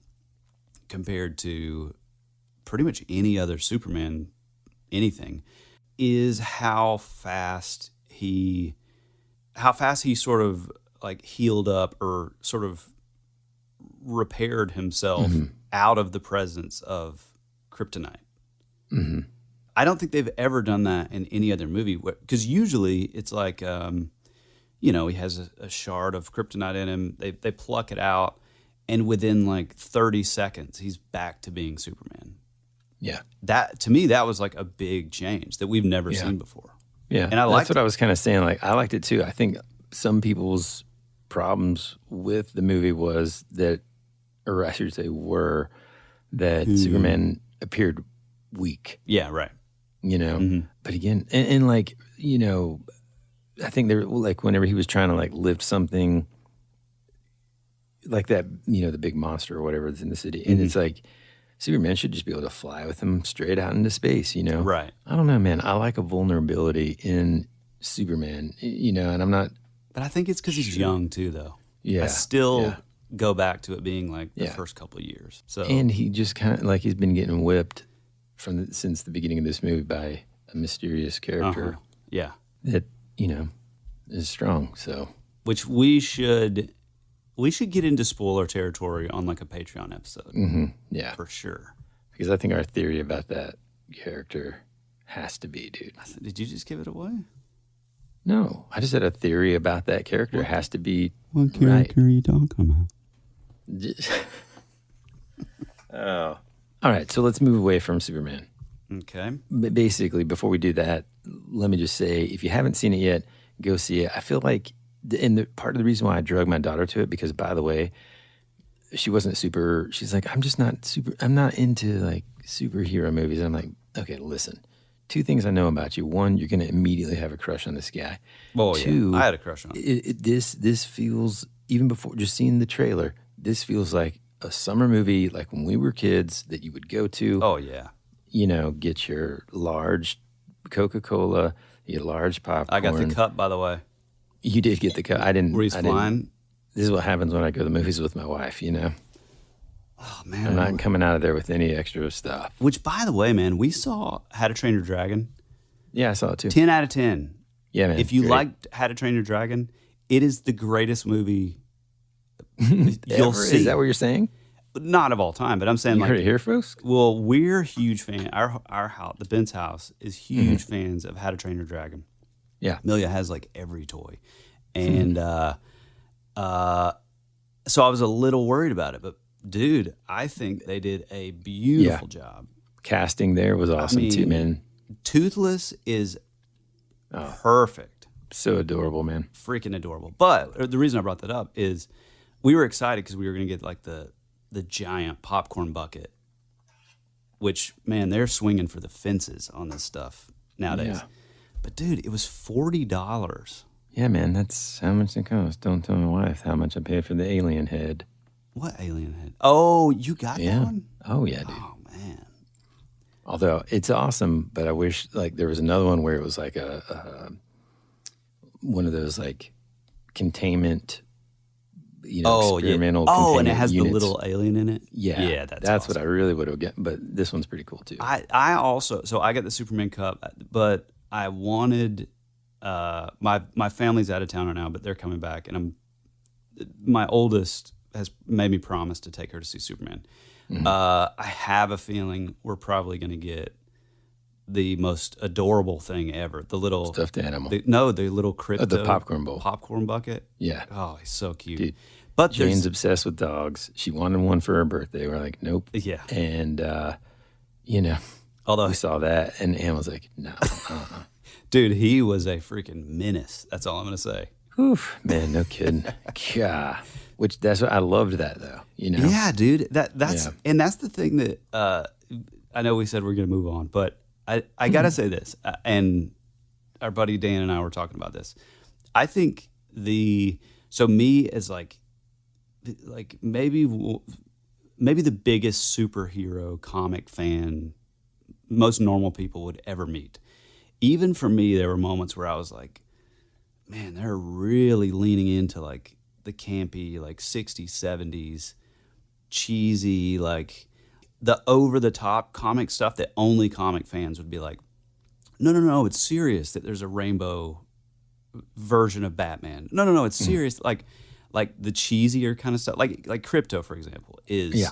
compared to pretty much any other Superman anything is how fast he sort of like healed up or sort of repaired himself out of the presence of kryptonite. Mm-hmm. I don't think they've ever done that in any other movie because usually it's like, he has a shard of kryptonite in him. They pluck it out, and within like 30 seconds, he's back to being Superman. Yeah. That to me, that was like a big change that we've never seen before. Yeah, and that's what I was kind of saying. Like, I liked it too. I think some people's problems with the movie was that, or I should say, were that Superman appeared weak. Yeah, right. But again, and like, I think there, like, whenever he was trying to like lift something like that, the big monster or whatever that's in the city, and it's like, Superman should just be able to fly with him straight out into space, Right. I don't know, man. I like a vulnerability in Superman, and I'm not. But I think it's because he's young too, though. Yeah. I still go back to it being like the first couple of years. So, and he just kind of like he's been getting whipped since the beginning of this movie by a mysterious character. Yeah. That is strong. So, which we should get into spoiler territory on like a Patreon episode. Mm-hmm. Yeah, for sure. Because I think our theory about that character has to be, dude. Did you just give it away? No, I just said a theory about that character has to be. What character are you talking about? Oh, all right. So let's move away from Superman. Okay. But basically, before we do that, let me just say, if you haven't seen it yet, go see it. I feel like, part of the reason why I drug my daughter to it, because by the way, she wasn't she's like, I'm not into like superhero movies. I'm like, okay, listen, 2 things I know about you. 1, you're going to immediately have a crush on this guy. Oh, 2, yeah. I had a crush on him. This feels, even before just seeing the trailer, this feels like a summer movie, like when we were kids, that you would go to. Oh, yeah. Get your large Coca-Cola, your large popcorn. I got the cup, by the way. You did get the cup. I didn't. Were you flying? This is what happens when I go to the movies with my wife, Oh, man. I'm not coming out of there with any extra stuff. Which, by the way, man, we saw How to Train Your Dragon. Yeah, I saw it too. 10 out of 10. Yeah, man. If you liked How to Train Your Dragon, it is the greatest movie you'll see. Is that what you're saying? Not of all time, but I'm saying, You like, heard it here, folks? well, we're huge fans. Our house, the Ben's house, is huge fans of How to Train Your Dragon. Yeah. Amelia has like every toy. And so I was a little worried about it, but dude, I think they did a beautiful job. Casting there was awesome too, man. Toothless is perfect. So adorable, man. Freaking adorable. But the reason I brought that up is we were excited because we were going to get like the giant popcorn bucket, which, man, they're swinging for the fences on this stuff nowadays. Yeah. But dude, it was $40. Yeah, man, that's how much it cost. Don't tell my wife how much I paid for the alien head. What alien head? Oh, you got that one? Oh, yeah, dude. Oh, man. Although it's awesome, but I wish like there was another one where it was like a one of those like containment, experimental. Oh, and it has units. the little alien in it. Yeah, that's awesome. What I really would have get. But this one's pretty cool too. I also I got the Superman cup, but I wanted my family's out of town right now, but they're coming back, and my oldest has made me promise to take her to see Superman. Mm-hmm. I have a feeling we're probably going to get the most adorable thing ever. The little stuffed animal. The little crypto. The popcorn bowl. Popcorn bucket. Yeah. Oh, he's so cute. Dude, but Jane's obsessed with dogs. She wanted one for her birthday. We're like, nope. Yeah. And, although we saw that, and Ann was like, no. Dude, he was a freaking menace. That's all I'm going to say. Oof, man, no kidding. God. Which that's what I loved that though. Yeah, dude. That's Yeah. and that's the thing that I know we said we're going to move on, but I got to say this, and our buddy Dan and I were talking about this. I think me as like maybe the biggest superhero comic fan most normal people would ever meet. Even for me, there were moments where I was like, man, they're really leaning into like the campy, like 60s, 70s, cheesy, like the over-the-top comic stuff that only comic fans would be like, no, it's serious that there's a rainbow version of Batman. No, it's serious. Like the cheesier kind of stuff, like Crypto, for example, is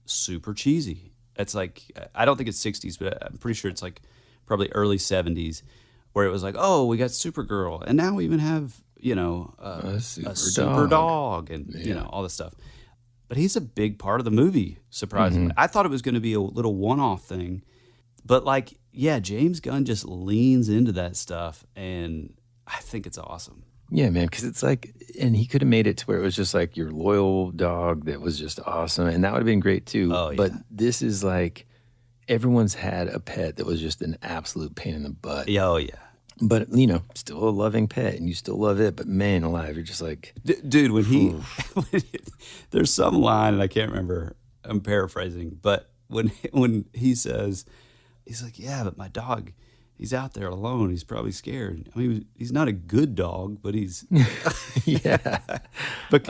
super cheesy. It's like, I don't think it's 60s, but I'm pretty sure it's like probably early 70s, where it was like, oh, we got Supergirl, and now we even have, a super dog and, all this stuff. But he's a big part of the movie, surprisingly. I thought it was going to be a little one-off thing. But James Gunn just leans into that stuff, and I think it's awesome. Yeah, man, because it's like, and he could have made it to where it was just like your loyal dog that was just awesome, and that would have been great too. Oh, yeah. But this is like, everyone's had a pet that was just an absolute pain in the butt. Yeah, oh, yeah. But, still a loving pet, and you still love it, but man alive, you're just like... Dude, when there's some line, and I can't remember, I'm paraphrasing, but when he says, he's like, yeah, but my dog... He's out there alone. He's probably scared. I mean, he's not a good dog, but he's... yeah. But,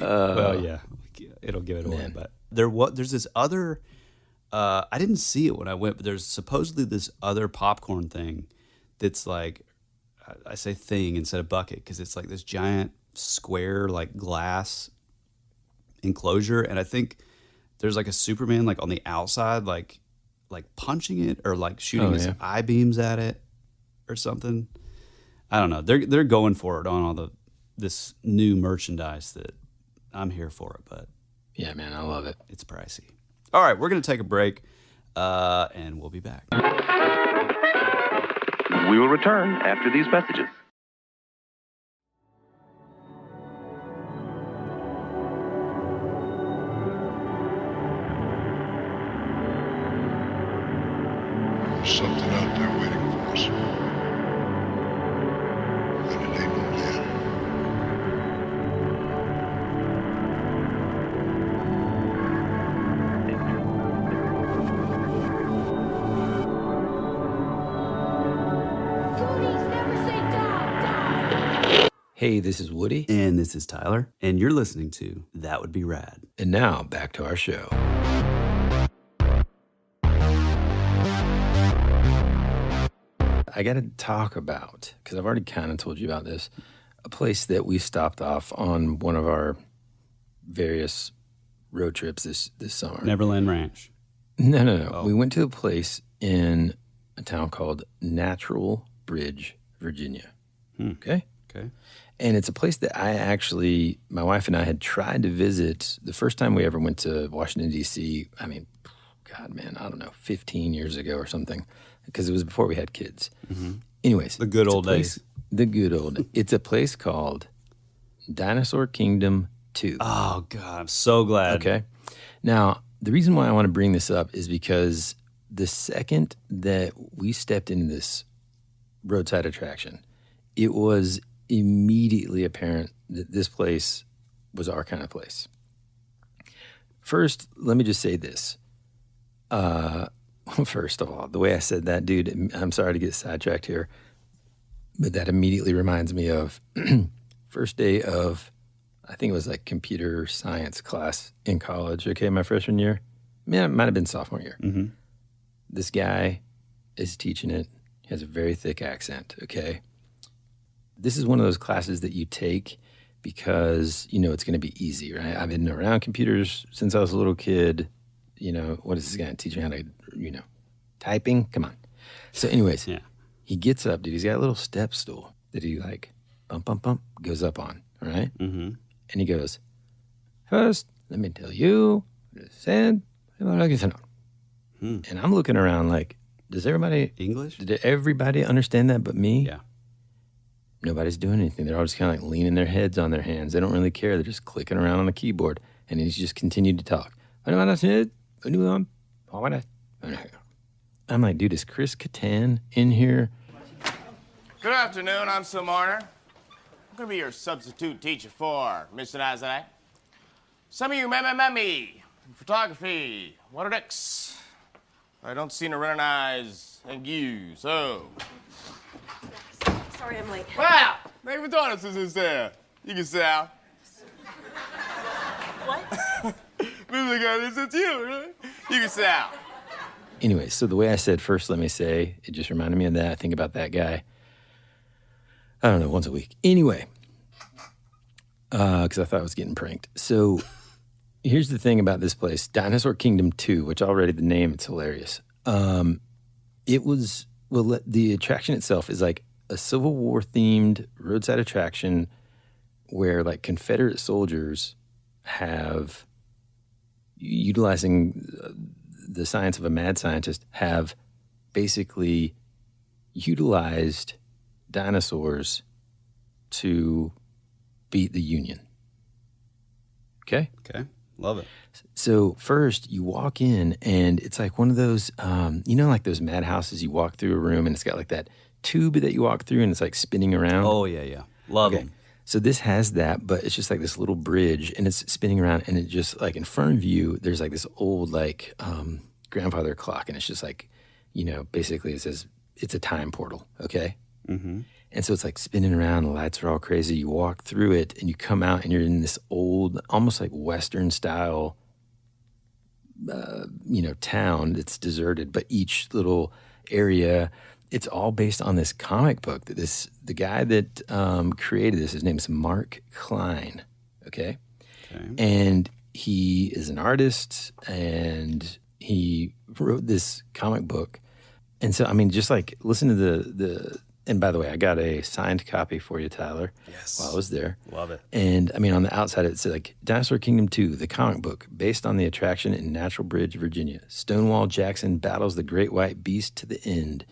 it'll give it away. Man. But there's this other... I didn't see it when I went, but there's supposedly this other popcorn thing that's like... I say thing instead of bucket because it's like this giant square, like glass enclosure. And I think there's like a Superman like on the outside, like punching it or like shooting his eye beams at it or something. I don't know. They're going for it on all this new merchandise that I'm here for it, but yeah, man, I love it. It's pricey. All right, we're going to take a break and we'll be back. We will return after these messages. There's something out there waiting for us. And it ain't no dead. Hey, this is Woody. And this is Tyler. And you're listening to That Would Be Rad. And now, back to our show. I got to talk about, because I've already kind of told you about this, a place that we stopped off on one of our various road trips this summer. Neverland Ranch. No. Oh. We went to a place in a town called Natural Bridge, Virginia. Okay? Okay. And it's a place that my wife and I had tried to visit the first time we ever went to Washington, D.C. I mean, God, man, I don't know, 15 years ago or something, because it was before we had kids. Mm-hmm. Anyways. The good old days. The good old. It's a place called Dinosaur Kingdom II. Oh, God, I'm so glad. Okay. Now, the reason why I want to bring this up is because the second that we stepped into this roadside attraction, it was immediately apparent that this place was our kind of place. First, let me just say this. First of all, the way I said that, dude, I'm sorry to get sidetracked here, but that immediately reminds me of first day of, I think it was like computer science class in college, okay, my freshman year. Yeah, it might have been sophomore year. Mm-hmm. This guy is teaching it. He has a very thick accent, okay? This is one of those classes that you take because you know it's going to be easy, right? I've been around computers since I was a little kid. You know, what is this guy teaching how to, typing? Come on. So anyways, He gets up, dude. He's got a little step stool that he like bump, goes up on, all right? Mm-hmm. And he goes, first, let me tell you what it said. And I'm looking around like, does everybody... English? Did everybody understand that but me? Yeah. Nobody's doing anything. They're all just kind of like leaning their heads on their hands. They don't really care. They're just clicking around on the keyboard. And he's just continued to talk. I'm like, dude, is Chris Kattan in here? Good afternoon, I'm Sil Marner. I'm gonna be your substitute teacher for Mr. Nazareth. Some of you me in photography, what are dicks? I don't seem to recognize and you, so. Sorry I'm late. Wow! Thank you for joining us, is there. You can sit down. What? Moving guy, this is you, right? You can sit down. Anyway, so the way I said first, let me say, it just reminded me of that. I think about that guy, I don't know, once a week. Anyway, because I thought I was getting pranked. So here's the thing about this place, Dinosaur Kingdom II, which already the name, it's hilarious. It was, well, the attraction itself is like a Civil War themed roadside attraction where like Confederate soldiers have, utilizing the science of a mad scientist, have basically utilized dinosaurs to beat the Union. Okay? Okay. Love it. So first you walk in and it's like one of those, like those madhouses, you walk through a room and it's got like that tube that you walk through and it's like spinning around. Oh, yeah. Love them. So this has that, but it's just like this little bridge and it's spinning around and it just like in front of you, there's like this old like grandfather clock and it's just like, basically it says it's a time portal, okay? Mm-hmm. And so it's like spinning around, the lights are all crazy. You walk through it and you come out and you're in this old, almost like Western style, town that's deserted, but each little area, it's all based on this comic book that the guy that created this, his name's Mark Klein, okay? And he is an artist and he wrote this comic book. And so, I mean, just like listen to the and by the way, I got a signed copy for you, Tyler. Yes. While I was there. Love it. And I mean, on the outside, it said like Dinosaur Kingdom II, the comic book, based on the attraction in Natural Bridge, Virginia. Stonewall Jackson battles the great white beast to the end.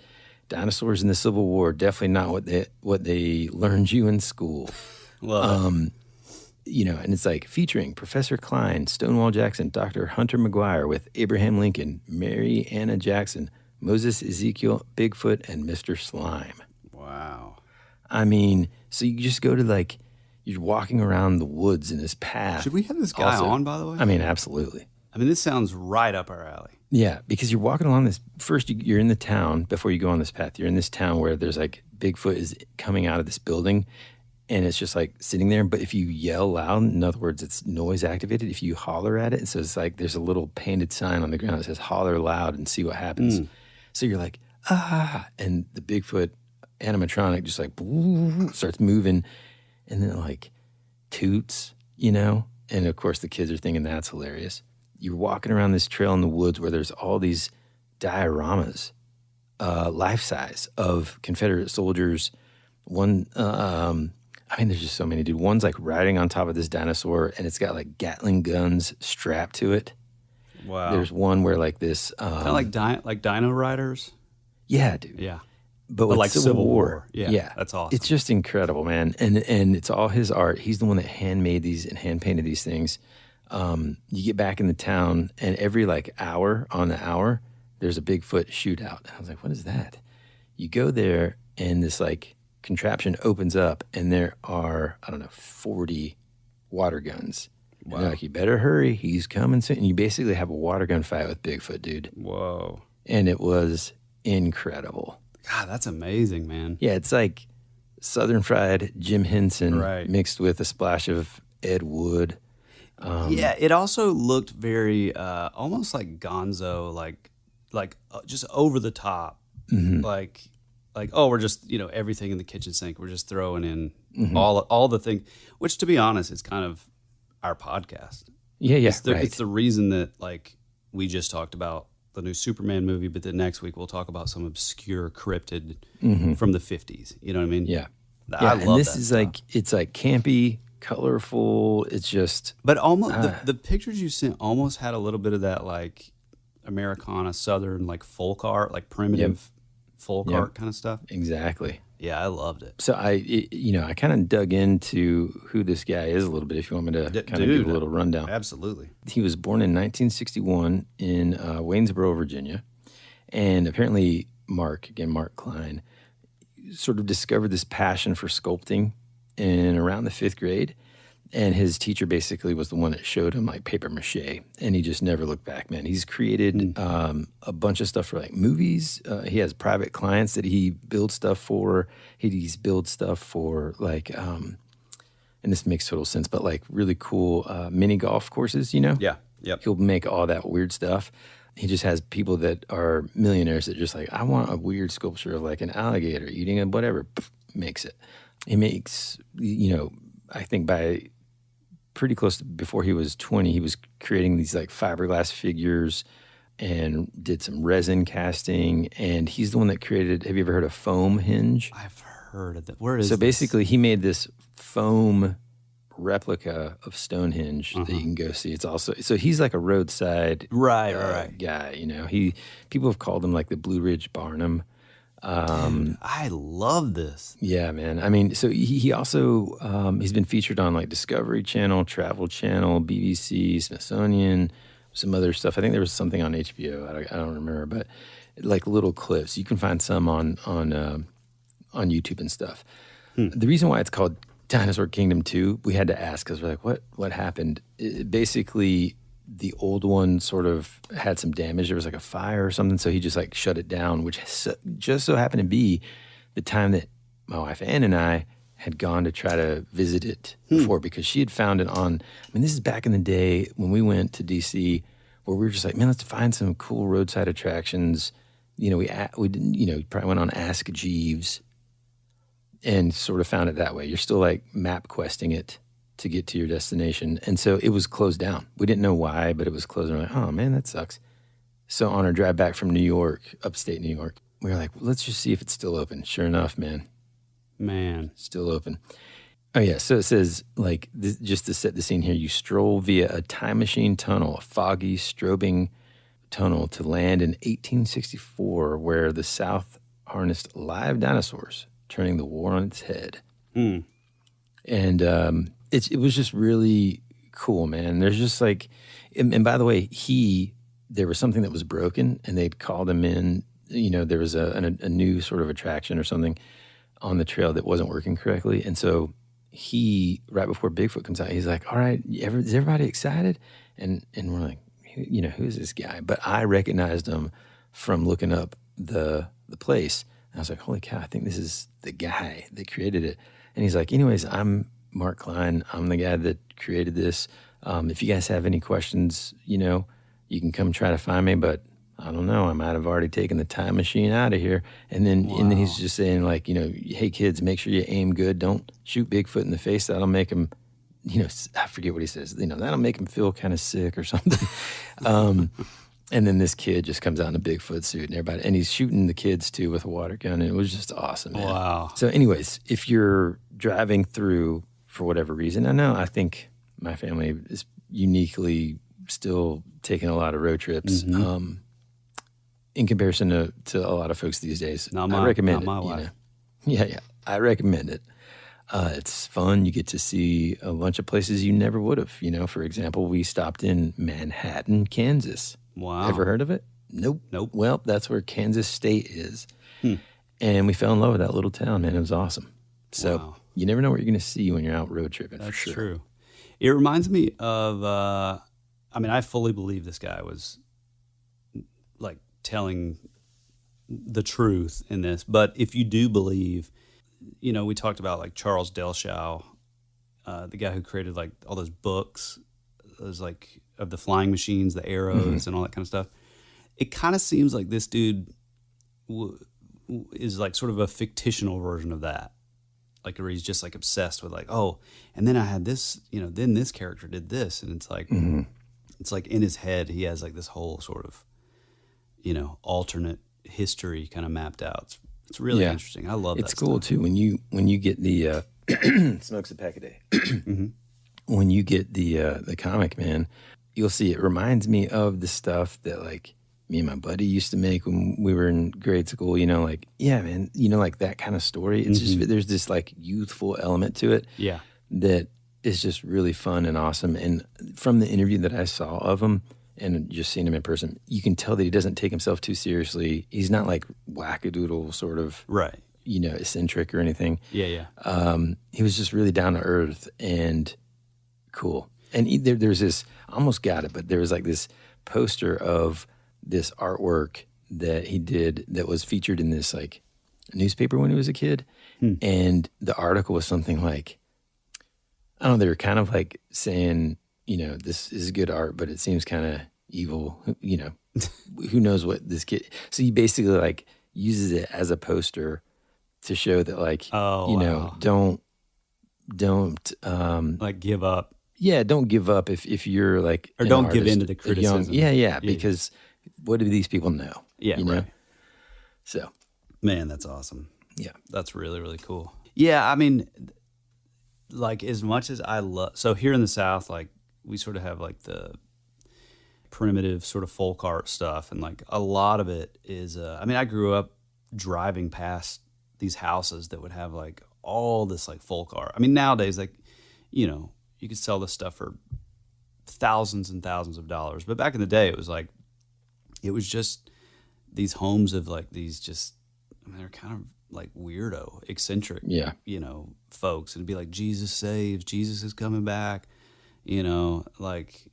Dinosaurs in the Civil War, definitely not what they learned you in school. Love it. And it's like featuring Professor Klein, Stonewall Jackson, Dr. Hunter McGuire with Abraham Lincoln, Mary Anna Jackson, Moses Ezekiel, Bigfoot, and Mr. Slime. Wow. I mean, so you just go to like, you're walking around the woods in this path. Should we have this guy on, by the way? I mean, absolutely. I mean, this sounds right up our alley. Yeah, because you're walking along this, first you're in the town, before you go on this path, you're in this town where there's like, Bigfoot is coming out of this building and it's just like sitting there. But if you yell loud, in other words, it's noise activated, if you holler at it, and so it's like there's a little painted sign on the ground that says holler loud and see what happens. So you're like, and the Bigfoot animatronic just like starts moving and then it like toots, and of course the kids are thinking that's hilarious. You're walking around this trail in the woods where there's all these dioramas, life size, of Confederate soldiers. One, there's just so many, dude. One's like riding on top of this dinosaur and it's got like Gatling guns strapped to it. Wow. There's one where like this, kind of like Dino Riders. Yeah, dude. Yeah. But with like Civil War. Yeah, that's awesome. It's just incredible, man. And it's all his art. He's the one that handmade these and hand painted these things. You get back in the town and every like hour on the hour, there's a Bigfoot shootout. And I was like, what is that? You go there and this like contraption opens up and there are, 40 water guns. Wow. And they're like, you better hurry. He's coming soon. And you basically have a water gun fight with Bigfoot, dude. Whoa. And it was incredible. God, that's amazing, man. Yeah, it's like Southern fried Jim Henson mixed with a splash of Ed Wood. Yeah, it also looked very almost like Gonzo, like just over the top. Mm-hmm. Like we're just everything in the kitchen sink. We're just throwing in all the things. Which, to be honest, is kind of our podcast. Yeah, It's the reason that like we just talked about the new Superman movie, but then next week we'll talk about some obscure cryptid from the 50s. You know what I mean? Yeah. I love and this that is stuff. like, it's like campy, colorful. It's just. But almost the pictures you sent almost had a little bit of that like Americana, Southern, like folk art, like primitive folk art kind of stuff. Exactly. Yeah, I loved it. So I kind of dug into who this guy is a little bit. If you want me to kind of give a little rundown. Absolutely. He was born in 1961 in Waynesboro, Virginia, and apparently Mark Klein, sort of discovered this passion for sculpting in around the 5th grade. And his teacher basically was the one that showed him like paper mache, and he just never looked back, man. He's created a bunch of stuff for like movies. He has private clients that he builds stuff for. He's built stuff for like, and this makes total sense, but like really cool mini golf courses, you know? Yeah, yep. He'll make all that weird stuff. He just has people that are millionaires that just like, I want a weird sculpture of like an alligator eating a whatever, makes it. He makes, I think by pretty close to before he was 20, he was creating these like fiberglass figures and did some resin casting. And he's the one that created, have you ever heard of foam hinge? I've heard of that. Where is So basically he made this foam replica of Stonehenge that you can go see. It's also, so he's like a roadside right guy, people have called him like the Blue Ridge Barnum. Dude, I love this. Yeah, man. I mean, so he also, he's been featured on like Discovery Channel, Travel Channel, BBC, Smithsonian, some other stuff. I think there was something on HBO. I don't remember, but like little clips. You can find some on YouTube and stuff. The reason why it's called Dinosaur Kingdom II, we had to ask because we're like, what happened? Basically, the old one sort of had some damage. There was like a fire or something, so he just like shut it down, which just so happened to be the time that my wife Ann and I had gone to try to visit it before, because she had found it on, this is back in the day when we went to DC, where we were just like, man, let's find some cool roadside attractions. We didn't, probably went on Ask Jeeves and sort of found it that way. You're still like map questing it to get to your destination. And so it was closed down. We didn't know why, but it was closed. And we're like, oh man, that sucks. So on our drive back from New York, upstate New York, we were like, let's just see if it's still open. Sure enough, man, still open. Oh yeah, so it says like, just to set the scene here, you stroll via a time machine tunnel, a foggy, strobing tunnel to land in 1864, where the South harnessed live dinosaurs, turning the war on its head. And it was just really cool, man. There's just like, and by the way, there was something that was broken, and they'd called him in. There was a new sort of attraction or something on the trail that wasn't working correctly, and so he, right before Bigfoot comes out, he's like, "All right, is everybody excited?" And we're like, who's this guy? But I recognized him from looking up the place. And I was like, holy cow, I think this is the guy that created it. And he's like, anyways, I'm Mark Klein. I'm the guy that created this. If you guys have any questions, you can come try to find me, but I don't know, I might have already taken the time machine out of here. And then he's just saying like, hey kids, make sure you aim good. Don't shoot Bigfoot in the face. That'll make him, I forget what he says, that'll make him feel kind of sick or something. And then this kid just comes out in a Bigfoot suit and he's shooting the kids too with a water gun. And it was just awesome, man. Wow. So anyways, if you're driving through for whatever reason, I think my family is uniquely still taking a lot of road trips in comparison to a lot of folks these days. I recommend it. Yeah, I recommend it. It's fun. You get to see a bunch of places you never would have. For example, we stopped in Manhattan, Kansas. Wow. Ever heard of it? Nope. Well, that's where Kansas State is. And we fell in love with that little town, man. It was awesome. So you never know what you're going to see when you're out road tripping. That's for sure. True. It reminds me of, I fully believe this guy was like telling the truth in this. But if you do believe, we talked about like Charles Delshow, the guy who created like all those books, those like of the flying machines, the arrows and all that kind of stuff. It kind of seems like this dude is like sort of a fictional version of that. Like where he's just like obsessed with like, oh, and then I had this, then this character did this. And it's like, it's like in his head, he has like this whole sort of, alternate history kind of mapped out. It's really interesting. I love that. It's cool too. When you get the, smokes a pack a day. When you get the comic, man, you'll see it reminds me of the stuff that like me and my buddy used to make when we were in grade school, you know, like, yeah, man, you know, like that kind of story. It's just, there's this like youthful element to it. Yeah. That is just really fun and awesome. And from the interview that I saw of him and just seeing him in person, you can tell that he doesn't take himself too seriously. He's not like wackadoodle sort of, right, you know, eccentric or anything. Yeah. He was just really down to earth and cool. And there's this, I almost got it, but there was like this poster of this artwork that he did that was featured in this like newspaper when he was a kid. And the article was something like, I don't know, they were kind of like saying, you know, this is good art, but it seems kind of evil, you know, who knows what this kid. So he basically like uses it as a poster to show that like, know, don't like give up. Yeah, don't give up if you're like, or don't give in to the criticism. Yeah, because what do these people know? Yeah, you know? right. So, man, that's awesome. Yeah, that's really, really cool. Yeah, I mean, like as much as I love, so here in the South, like we sort of have like the primitive sort of folk art stuff, and like a lot of it is. I mean, I grew up driving past these houses that would have like all this like folk art. I mean, nowadays, like, you know, you could sell this stuff for thousands and thousands of dollars. But back in the day, it was just these homes of like these just, I mean, they're kind of like weirdo, eccentric, you know, folks. And it'd be like, Jesus saves, Jesus is coming back, you know, like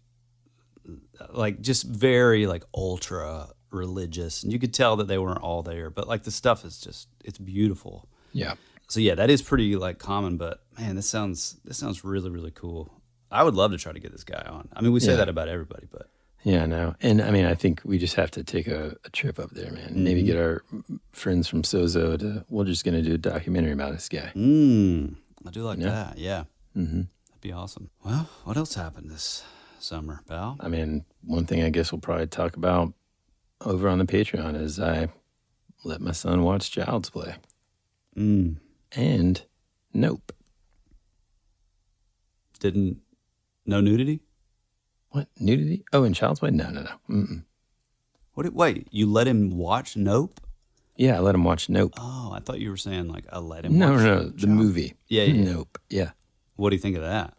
just very like ultra religious. And you could tell that they weren't all there, but like the stuff is just, it's beautiful. Yeah. So yeah, that is pretty like common, but man, this sounds really, really cool. I would love to try to get this guy on. I mean, we say that about everybody, but yeah, no. And I mean, I think we just have to take a trip up there, man. Maybe get our friends from Sozo we're just going to do a documentary about this guy. I do like that. Yeah. Mm-hmm. That'd be awesome. Well, what else happened this summer, pal? I mean, one thing I guess we'll probably talk about over on the Patreon is I let my son watch Child's Play. And Nope. No nudity? What? Nudity? Oh, in Child's Play? No. Mm-mm. Wait, you let him watch Nope? Yeah, I let him watch Nope. Oh, I thought you were saying like I let him watch No, the movie. Yeah. Nope. Yeah. What do you think of that?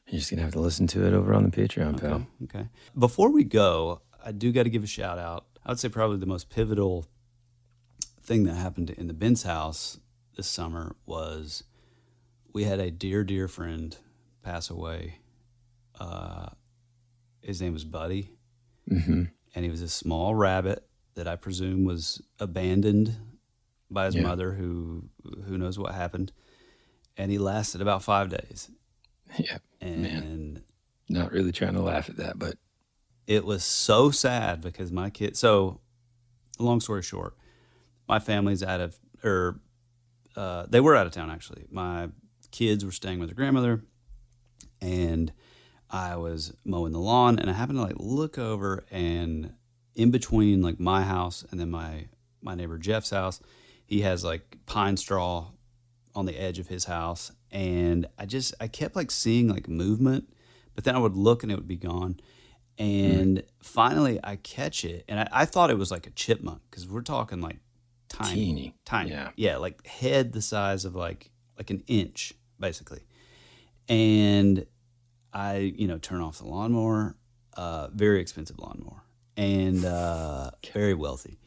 You're just going to have to listen to it over on the Patreon, pal. Okay. Before we go, I do got to give a shout out. I would say probably the most pivotal thing that happened in the Ben's house this summer was we had a dear friend pass away. His name was Buddy, and he was a small rabbit that I presume was abandoned by his mother, who knows what happened, and he lasted about 5 days. Yeah, and man. Not really trying to laugh at that, but it was so sad because my kid. So, long story short, my family's they were out of town actually. My kids were staying with their grandmother, and I was mowing the lawn, and I happened to like look over, and in between like my house and then my neighbor Jeff's house, he has like pine straw on the edge of his house, and I kept like seeing like movement, but then I would look and it would be gone. And finally I catch it, and I thought it was like a chipmunk, because we're talking like tiny, yeah, like head the size of like an inch basically. And I turn off the lawnmower, very expensive lawnmower, and very wealthy,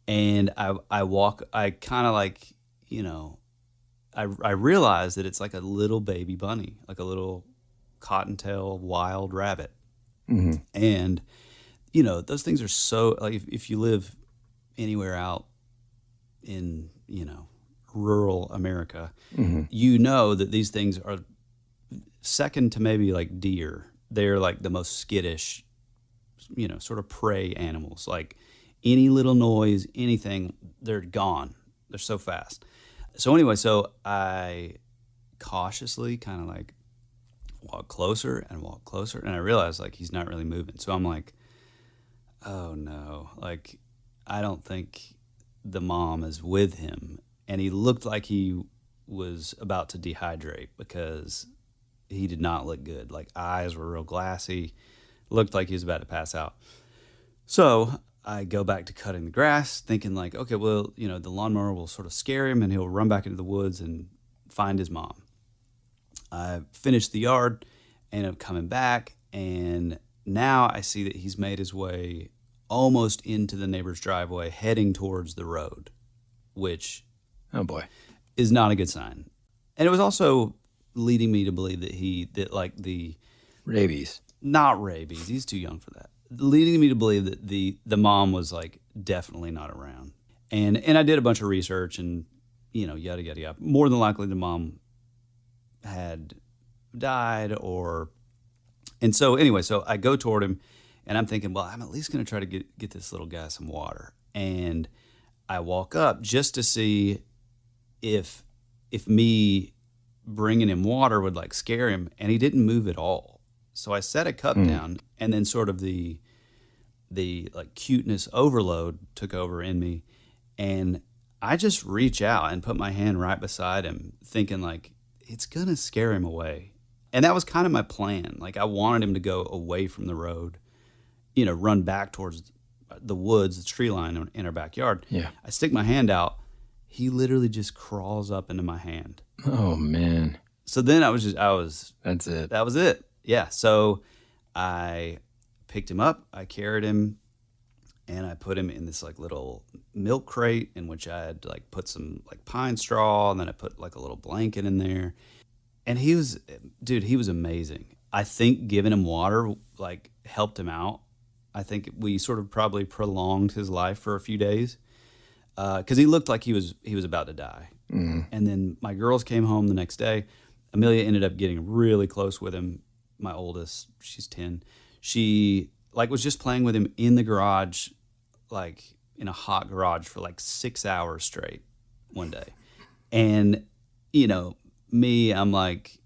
and I walk, I kind of like, I realize that it's like a little baby bunny, like a little cottontail wild rabbit. And those things are so, like, if you live anywhere out in rural America, you know that these things are second to maybe like deer. They're like the most skittish, sort of prey animals. Like any little noise, anything, they're gone. They're so fast. So anyway, so I cautiously kind of like walk closer, and I realize like he's not really moving. So I'm like, oh no, like I don't think the mom is with him. And he looked like he was about to dehydrate, because he did not look good. Like eyes were real glassy, looked like he was about to pass out. So I go back to cutting the grass, thinking like, okay, well, the lawnmower will sort of scare him and he'll run back into the woods and find his mom. I finished the yard, ended up coming back, and now I see that he's made his way almost into the neighbor's driveway, heading towards the road, which oh boy, is not a good sign. And it was also leading me to believe that the rabies, not rabies, he's too young for that. Leading me to believe that the mom was like definitely not around. And I did a bunch of research and, yada, yada, yada. More than likely the mom had died and so anyway, so I go toward him and I'm thinking, well, I'm at least going to try to get this little guy some water. And I walk up just to see if me bringing him water would like scare him, and he didn't move at all. So I set a cup down, and then sort of the like cuteness overload took over in me, and I just reach out and put my hand right beside him, thinking like it's gonna scare him away. And that was kind of my plan. Like I wanted him to go away from the road, run back towards the woods, the tree line in our backyard. Yeah. I stick my hand out. He literally just crawls up into my hand. Oh man. So then that's it. That was it. Yeah. So I picked him up, I carried him, and I put him in this like little milk crate in which I had like put some like pine straw, and then I put like a little blanket in there. And he was amazing. I think giving him water like helped him out. I think we sort of probably prolonged his life for a few days because he looked like he was about to die. And then my girls came home the next day. Amelia ended up getting really close with him. My oldest, she's 10. She like was just playing with him in the garage, like in a hot garage for like 6 hours straight one day. And, me, I'm like,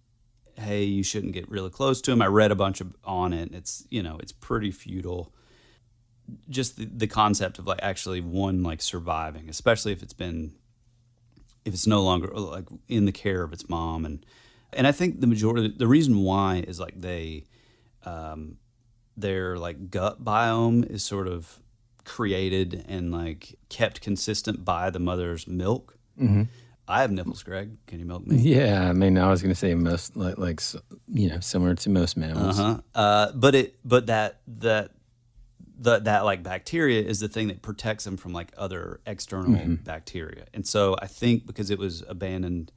hey, you shouldn't get really close to him. I read a bunch on it. It's, it's pretty futile. Just the concept of like actually like surviving, especially if it's no longer like in the care of its mom. And I think the reason why is like their like gut biome is sort of created and like kept consistent by the mother's milk. Mm-hmm. I have nipples, Greg. Can you milk me? Yeah, I mean, I was going to say most like similar to most mammals. But that like bacteria is the thing that protects them from like other external bacteria. And so I think because it was abandoned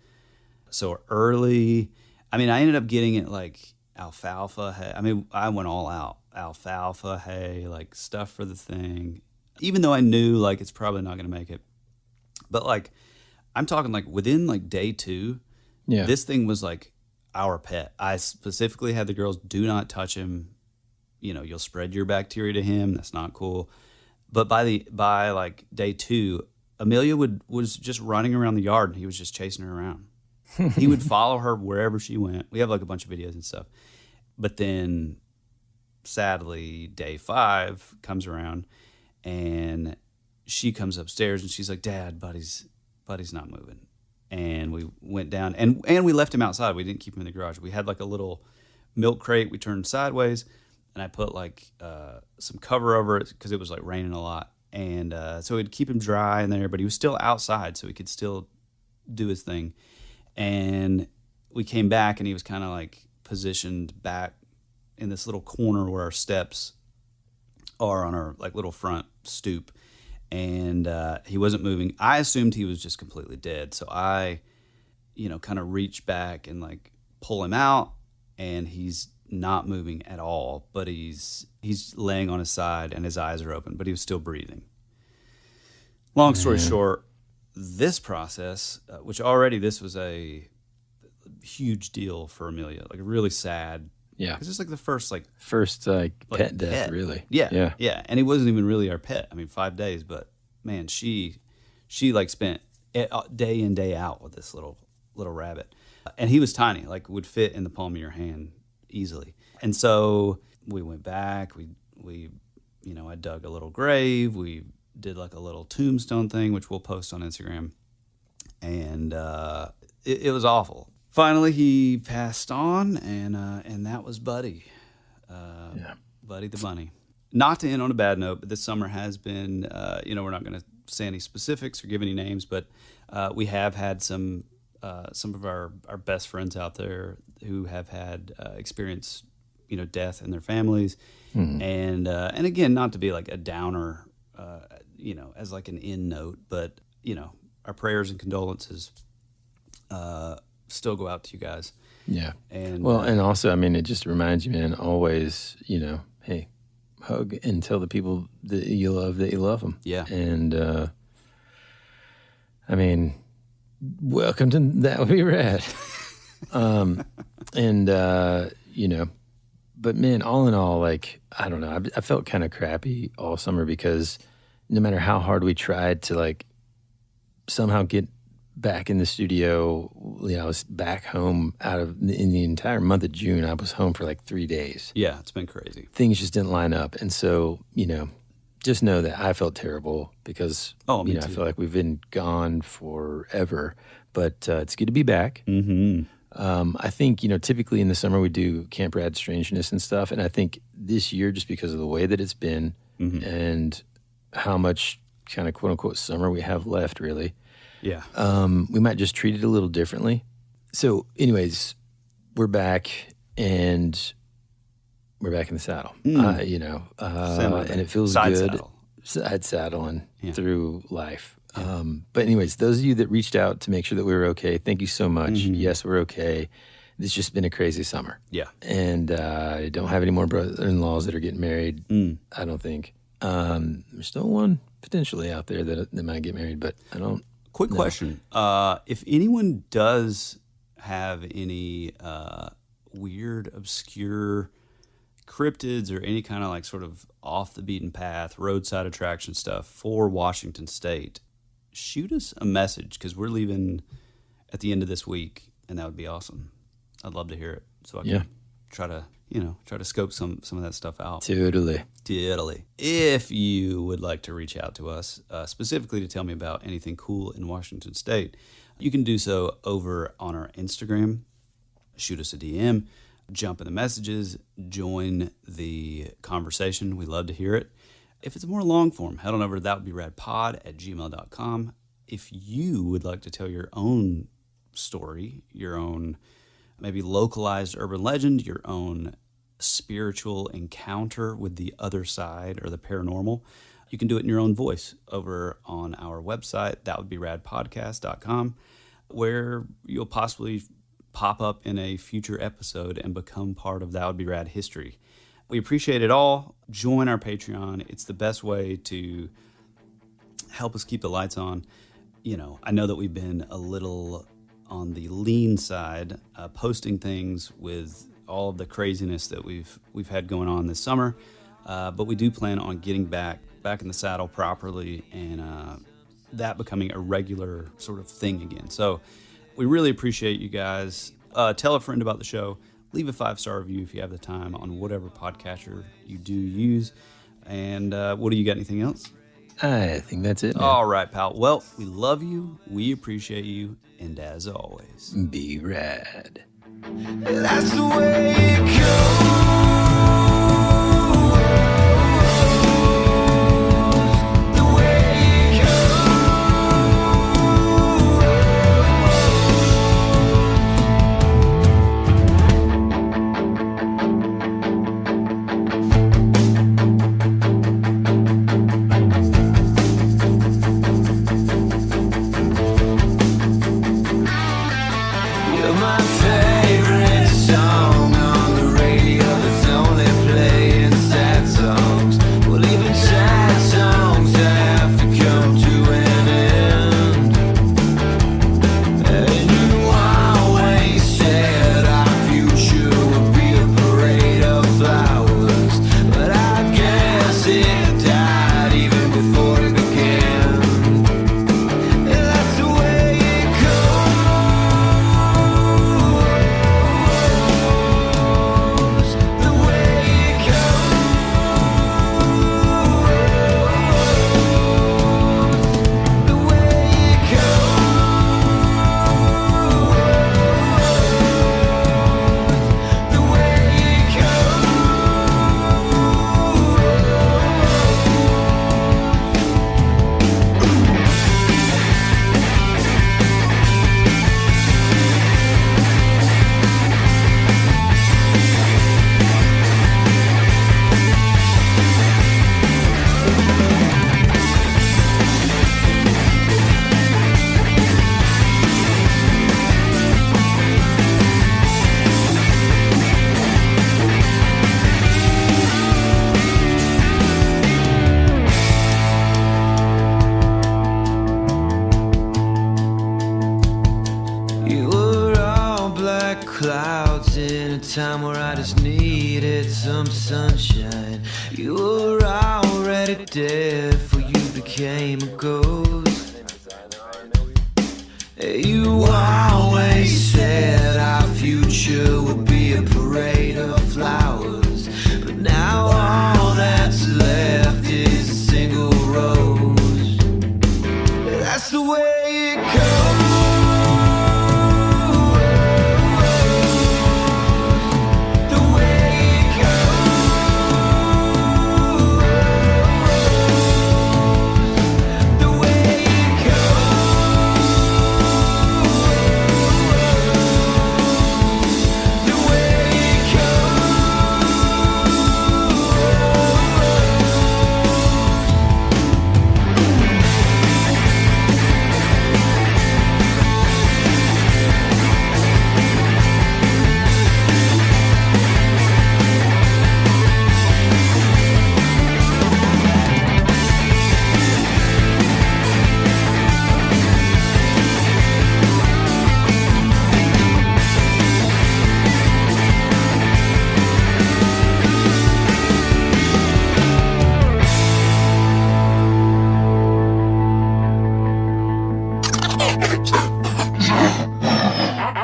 so early, I mean, I ended up getting it like alfalfa hay. I mean, I went all out. Alfalfa hay, like stuff for the thing. Even though I knew like it's probably not going to make it. But like I'm talking like within like day 2, this thing was like our pet. I specifically had the girls do not touch him. You'll spread your bacteria to him. That's not cool. But by like day 2, Amelia was just running around the yard, and he was just chasing her around. He would follow her wherever she went. We have like a bunch of videos and stuff. But then sadly, day 5 comes around, and she comes upstairs and she's like, Dad, Buddy's not moving. And we went down and we left him outside. We didn't keep him in the garage. We had like a little milk crate we turned sideways, and I put like some cover over it because it was like raining a lot. And so it'd keep him dry in there, but he was still outside, so he could still do his thing. And we came back, and he was kind of like positioned back in this little corner where our steps are on our like little front stoop. And he wasn't moving. I assumed he was just completely dead. So I, kind of reach back and like pull him out, and he's not moving at all, but he's laying on his side and his eyes are open, but he was still breathing. Long story short, this process, which already this was a huge deal for Amelia, like really sad. Yeah. Because it's like the first pet death, really. Yeah. And he wasn't even really our pet. I mean, 5 days, but man, she like spent day in, day out with this little rabbit. And he was tiny, like would fit in the palm of your hand easily. And so we went back, we I dug a little grave, we did like a little tombstone thing, which we'll post on Instagram. And it was awful. Finally, he passed on, and that was Buddy. Buddy the bunny. not to end on a bad note, but this summer has been, we're not going to say any specifics or give any names, but we have had some of our best friends out there who have had experienced, death in their families. And again, not to be like a downer, as like an end note, but, our prayers and condolences still go out to you guys. Yeah. And and also, I mean, it just reminds you, man, always, hey, hug and tell the people that you love them. Yeah. And, I mean, welcome to That Would Be Rad. But man, all in all, like, I don't know, I felt kind of crappy all summer because no matter how hard we tried to like somehow get back in the studio, I was back home in the entire month of June. I was home for like 3 days. Yeah, it's been crazy. Things just didn't line up. And so, just know that I felt terrible because, I feel like we've been gone forever. But it's good to be back. Mm-hmm. I think, typically in the summer we do Camp Rad Strangeness and stuff. And I think this year, just because of the way that it's been and how much kind of quote unquote summer we have left, really. Yeah. We might just treat it a little differently. So anyways, we're back and we're back in the saddle, and it feels good. Side saddling through life. Yeah. But anyways, those of you that reached out to make sure that we were okay, thank you so much. Yes, we're okay. It's just been a crazy summer. Yeah. And I don't have any more brother-in-laws that are getting married, I don't think. There's still one potentially out there that might get married, but I don't. Quick question. If anyone does have any weird, obscure cryptids or any kind of like sort of off the beaten path, roadside attraction stuff for Washington State, shoot us a message because we're leaving at the end of this week, and that would be awesome. I'd love to hear it so I can try to scope some of that stuff out. Totally. If you would like to reach out to us specifically to tell me about anything cool in Washington State, you can do so over on our Instagram. Shoot us a DM, jump in the messages, join the conversation. We love to hear it. If it's more long form, head on over to thatwouldberadpod@gmail.com. If you would like to tell your own story, your own maybe localized urban legend, your own spiritual encounter with the other side or the paranormal, you can do it in your own voice over on our website, thatwouldberadpodcast.com, where you'll possibly pop up in a future episode and become part of That Would Be Rad history. We appreciate it all. Join our Patreon. It's the best way to help us keep the lights on. I know that we've been a little on the lean side, posting things with all of the craziness that we've had going on this summer, but we do plan on getting back in the saddle properly and that becoming a regular sort of thing again. So we really appreciate you guys. Tell a friend about the show. Leave a 5-star review if you have the time on whatever podcatcher you do use. And what do you got? Anything else? I think that's it, man. All right, pal. Well, we love you. We appreciate you. And as always, be rad. That's the way it goes. You're my favorite song on the radio. clouds in a time where I just needed some sunshine. You were already dead, for you became a ghost. You always said our future would be a parade of flowers, but now all that's left is a single rose. That's the way it goes.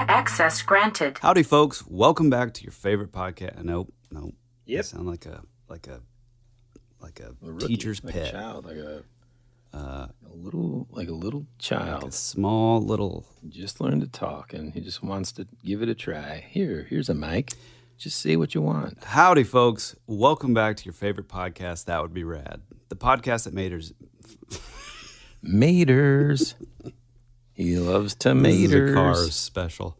Access granted. Howdy, folks. Welcome back to your favorite podcast. Nope. Yep. I sound like a rookie, teacher's like pet. a child, like a little child, Like a small little. just learned to talk, and he just wants to give it a try. Here's a mic. Just say what you want. Howdy, folks. Welcome back to your favorite podcast. That Would Be Rad. The podcast that Maters. He loves tomatoes. This is a Cars special.